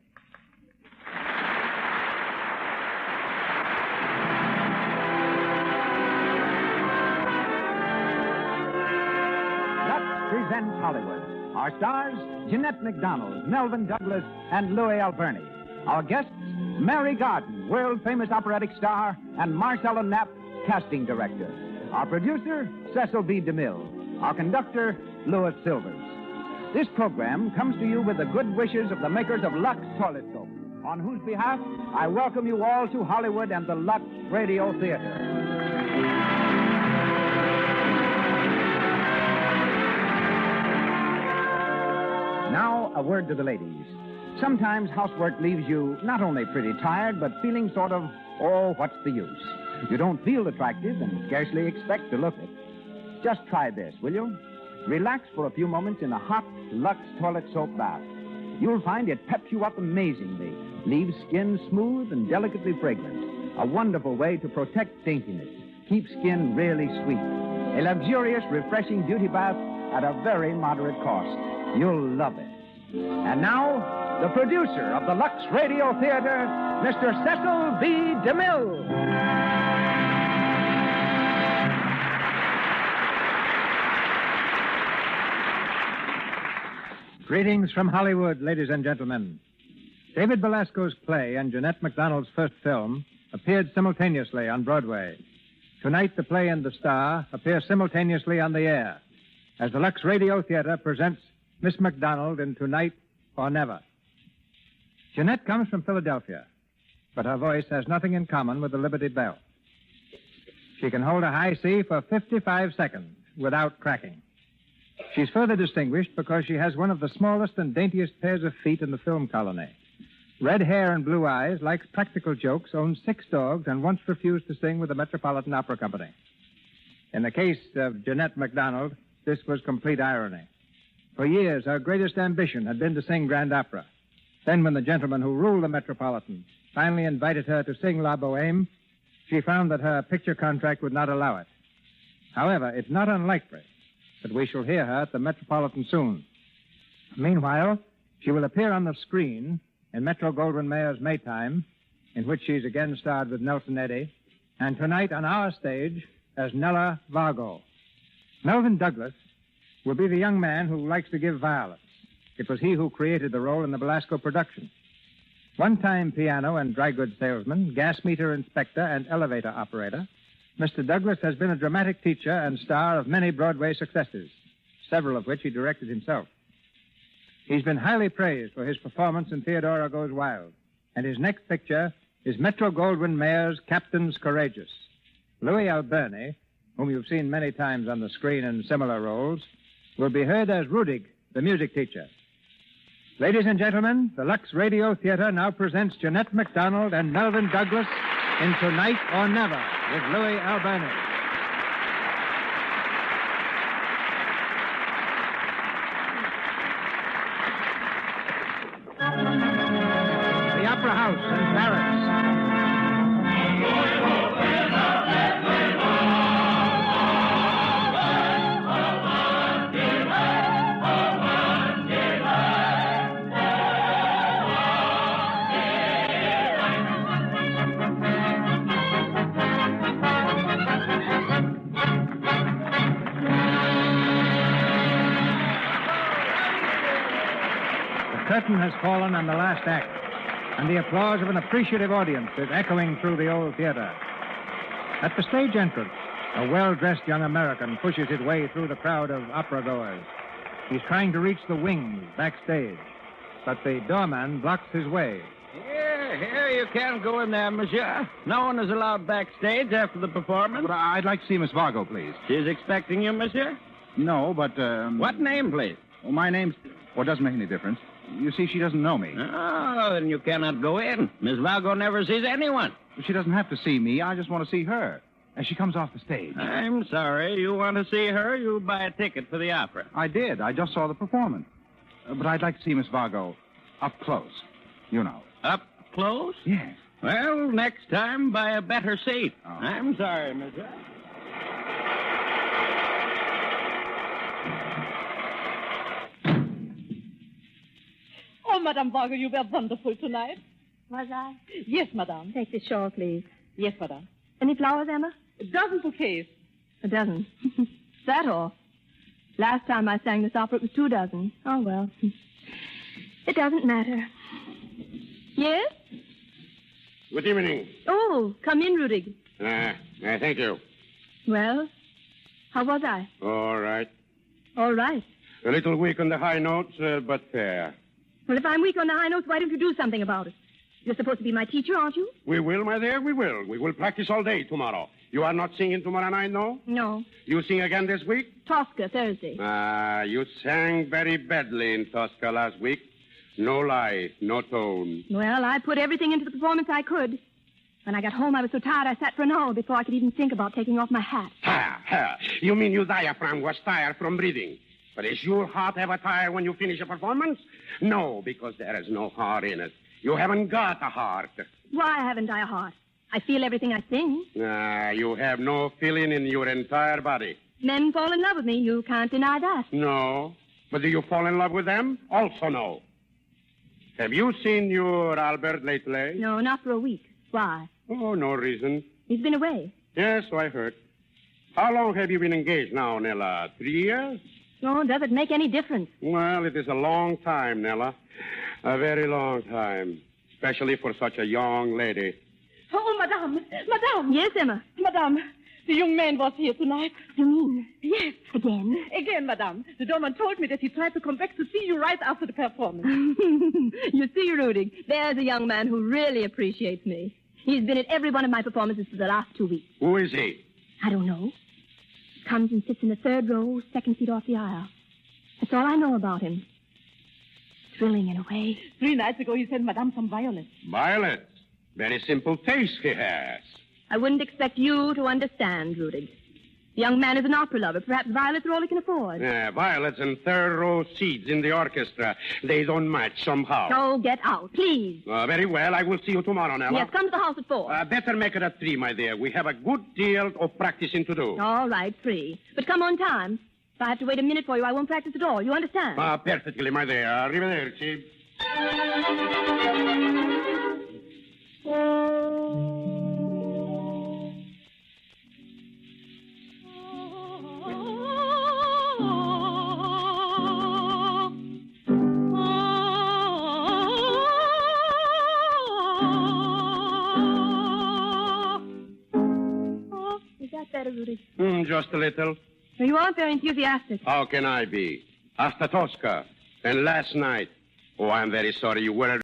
Presents Hollywood. Our stars, Jeanette MacDonald, Melvin Douglas, and Louis Alberni. Our guests, Mary Garden, world-famous operatic star, and Marcella Knapp, casting director. Our producer, Cecil B. DeMille. Our conductor, Louis Silvers. This program comes to you with the good wishes of the makers of Lux Toilet Soap, on whose behalf I welcome you all to Hollywood and the Lux Radio Theater. Now, a word to the ladies. Sometimes housework leaves you not only pretty tired, but feeling sort of, oh, what's the use? You don't feel attractive and scarcely expect to look it. Just try this, will you? Relax for a few moments in a hot Lux toilet soap bath. You'll find it peps you up amazingly, leaves skin smooth and delicately fragrant. A wonderful way to protect daintiness, keep skin really sweet. A luxurious, refreshing beauty bath at a very moderate cost. You'll love it. And now, the producer of the Lux Radio Theater, Mr. Cecil B. DeMille. Greetings from Hollywood, ladies and gentlemen. David Belasco's play and Jeanette MacDonald's first film appeared simultaneously on Broadway. Tonight, the play and the star appear simultaneously on the air as the Lux Radio Theater presents Miss MacDonald in Tonight or Never. Jeanette comes from Philadelphia, but her voice has nothing in common with the Liberty Bell. She can hold a high C for 55 seconds without cracking. She's further distinguished because she has one of the smallest and daintiest pairs of feet in the film colony. Red hair and blue eyes, likes practical jokes, owns 6 dogs, and once refused to sing with the Metropolitan Opera Company. In the case of Jeanette MacDonald, this was complete irony. For years, her greatest ambition had been to sing grand opera. Then, when the gentleman who ruled the Metropolitan finally invited her to sing La Bohème, she found that her picture contract would not allow it. However, it's not unlikely that we shall hear her at the Metropolitan soon. Meanwhile, she will appear on the screen in Metro-Goldwyn-Mayer's Maytime, in which she's again starred with Nelson Eddy, and tonight on our stage as Nella Vargo. Melvin Douglas will be the young man who likes to give violence. It was he who created the role in the Belasco production. One-time piano and dry goods salesman, gas meter inspector, and elevator operator, Mr. Douglas has been a dramatic teacher and star of many Broadway successes, several of which he directed himself. He's been highly praised for his performance in Theodora Goes Wild, and his next picture is Metro-Goldwyn-Mayer's Captains Courageous. Louis Alberni, whom you've seen many times on the screen in similar roles, will be heard as Rudig, the music teacher. Ladies and gentlemen, the Lux Radio Theater now presents Jeanette MacDonald and Melvin Douglas in Tonight or Never with Louis Alberni. The Opera House in Paris. curtain has fallen on the last act, and the applause of an appreciative audience is echoing through the old theater. At the stage entrance, a well-dressed young American pushes his way through the crowd of opera-goers. He's trying to reach the wings backstage, but the doorman blocks his way. Here, you can't go in there, monsieur. No one is allowed backstage after the performance. But I'd like to see Miss Vargo, please. She's expecting you, monsieur? No, but, What name, please? Well, my name's... Well, it doesn't make any difference. You see, she doesn't know me. Oh, then you cannot go in. Miss Vargo never sees anyone. She doesn't have to see me. I just want to see her. As she comes off the stage. I'm sorry. You want to see her, you buy a ticket for the opera. I did. I just saw the performance. But I'd like to see Miss Vargo up close. You know. Up close? Yes. Well, next time, buy a better seat. Oh. I'm sorry, monsieur. Oh, Madame Vargo, you were wonderful tonight. Was I? Yes, Madame. Take this shawl, please. Yes, Madame. Any flowers, Emma? A dozen bouquets. A dozen. Is that all? Last time I sang this opera, it was 2 dozen. Oh, well. It doesn't matter. Yes? Good evening. Oh, come in, Rudig. Thank you. Well, how was I? All right. All right. A little weak on the high notes, but fair. Well, if I'm weak on the high notes, why don't you do something about it? You're supposed to be my teacher, aren't you? We will, my dear, we will. We will practice all day tomorrow. You are not singing tomorrow night, no? No. You sing again this week? Tosca, Thursday. You sang very badly in Tosca last week. No lie, no tone. Well, I put everything into the performance I could. When I got home, I was so tired I sat for an hour before I could even think about taking off my hat. You mean your diaphragm was tired from breathing? But is your heart ever tired when you finish a performance? No, because there is no heart in it. You haven't got a heart. Why haven't I a heart? I feel everything I sing. You have no feeling in your entire body. Men fall in love with me. You can't deny that. No. But do you fall in love with them? Also no. Have you seen your Albert lately? No, not for a week. Why? Oh, no reason. He's been away. Yes, so I heard. How long have you been engaged now, Nella? 3 years? Oh, does it make any difference? Well, it is a long time, Nella. A very long time. Especially for such a young lady. Oh, Madame. Madame. Yes, Emma. Madame, the young man was here tonight. You mean? Yes. Again? Again, Madame. The doorman told me that he tried to come back to see you right after the performance. You see, Rudig, there's a young man who really appreciates me. He's been at every one of my performances for the last 2 weeks. Who is he? I don't know. Comes and sits in the 3rd row, 2nd seat off the aisle. That's all I know about him. Thrilling in a way. 3 nights ago, he sent Madame some violets. Violets? Very simple taste he has. I wouldn't expect you to understand, Rudig. The young man is an opera lover. Perhaps violets are all he can afford. Violets and 3rd row seats in the orchestra. They don't match somehow. So get out, please. Very well. I will see you tomorrow, Nella. Yes, come to the house at 4. Better make it at 3, my dear. We have a good deal of practicing to do. All right, 3. But come on time. If I have to wait a minute for you, I won't practice at all. You understand? Perfectly, my dear. Arrivederci. Is that better, Rudy? Just a little. You aren't very enthusiastic. How can I be? Hasta Tosca. And last night. Oh, I'm very sorry. You were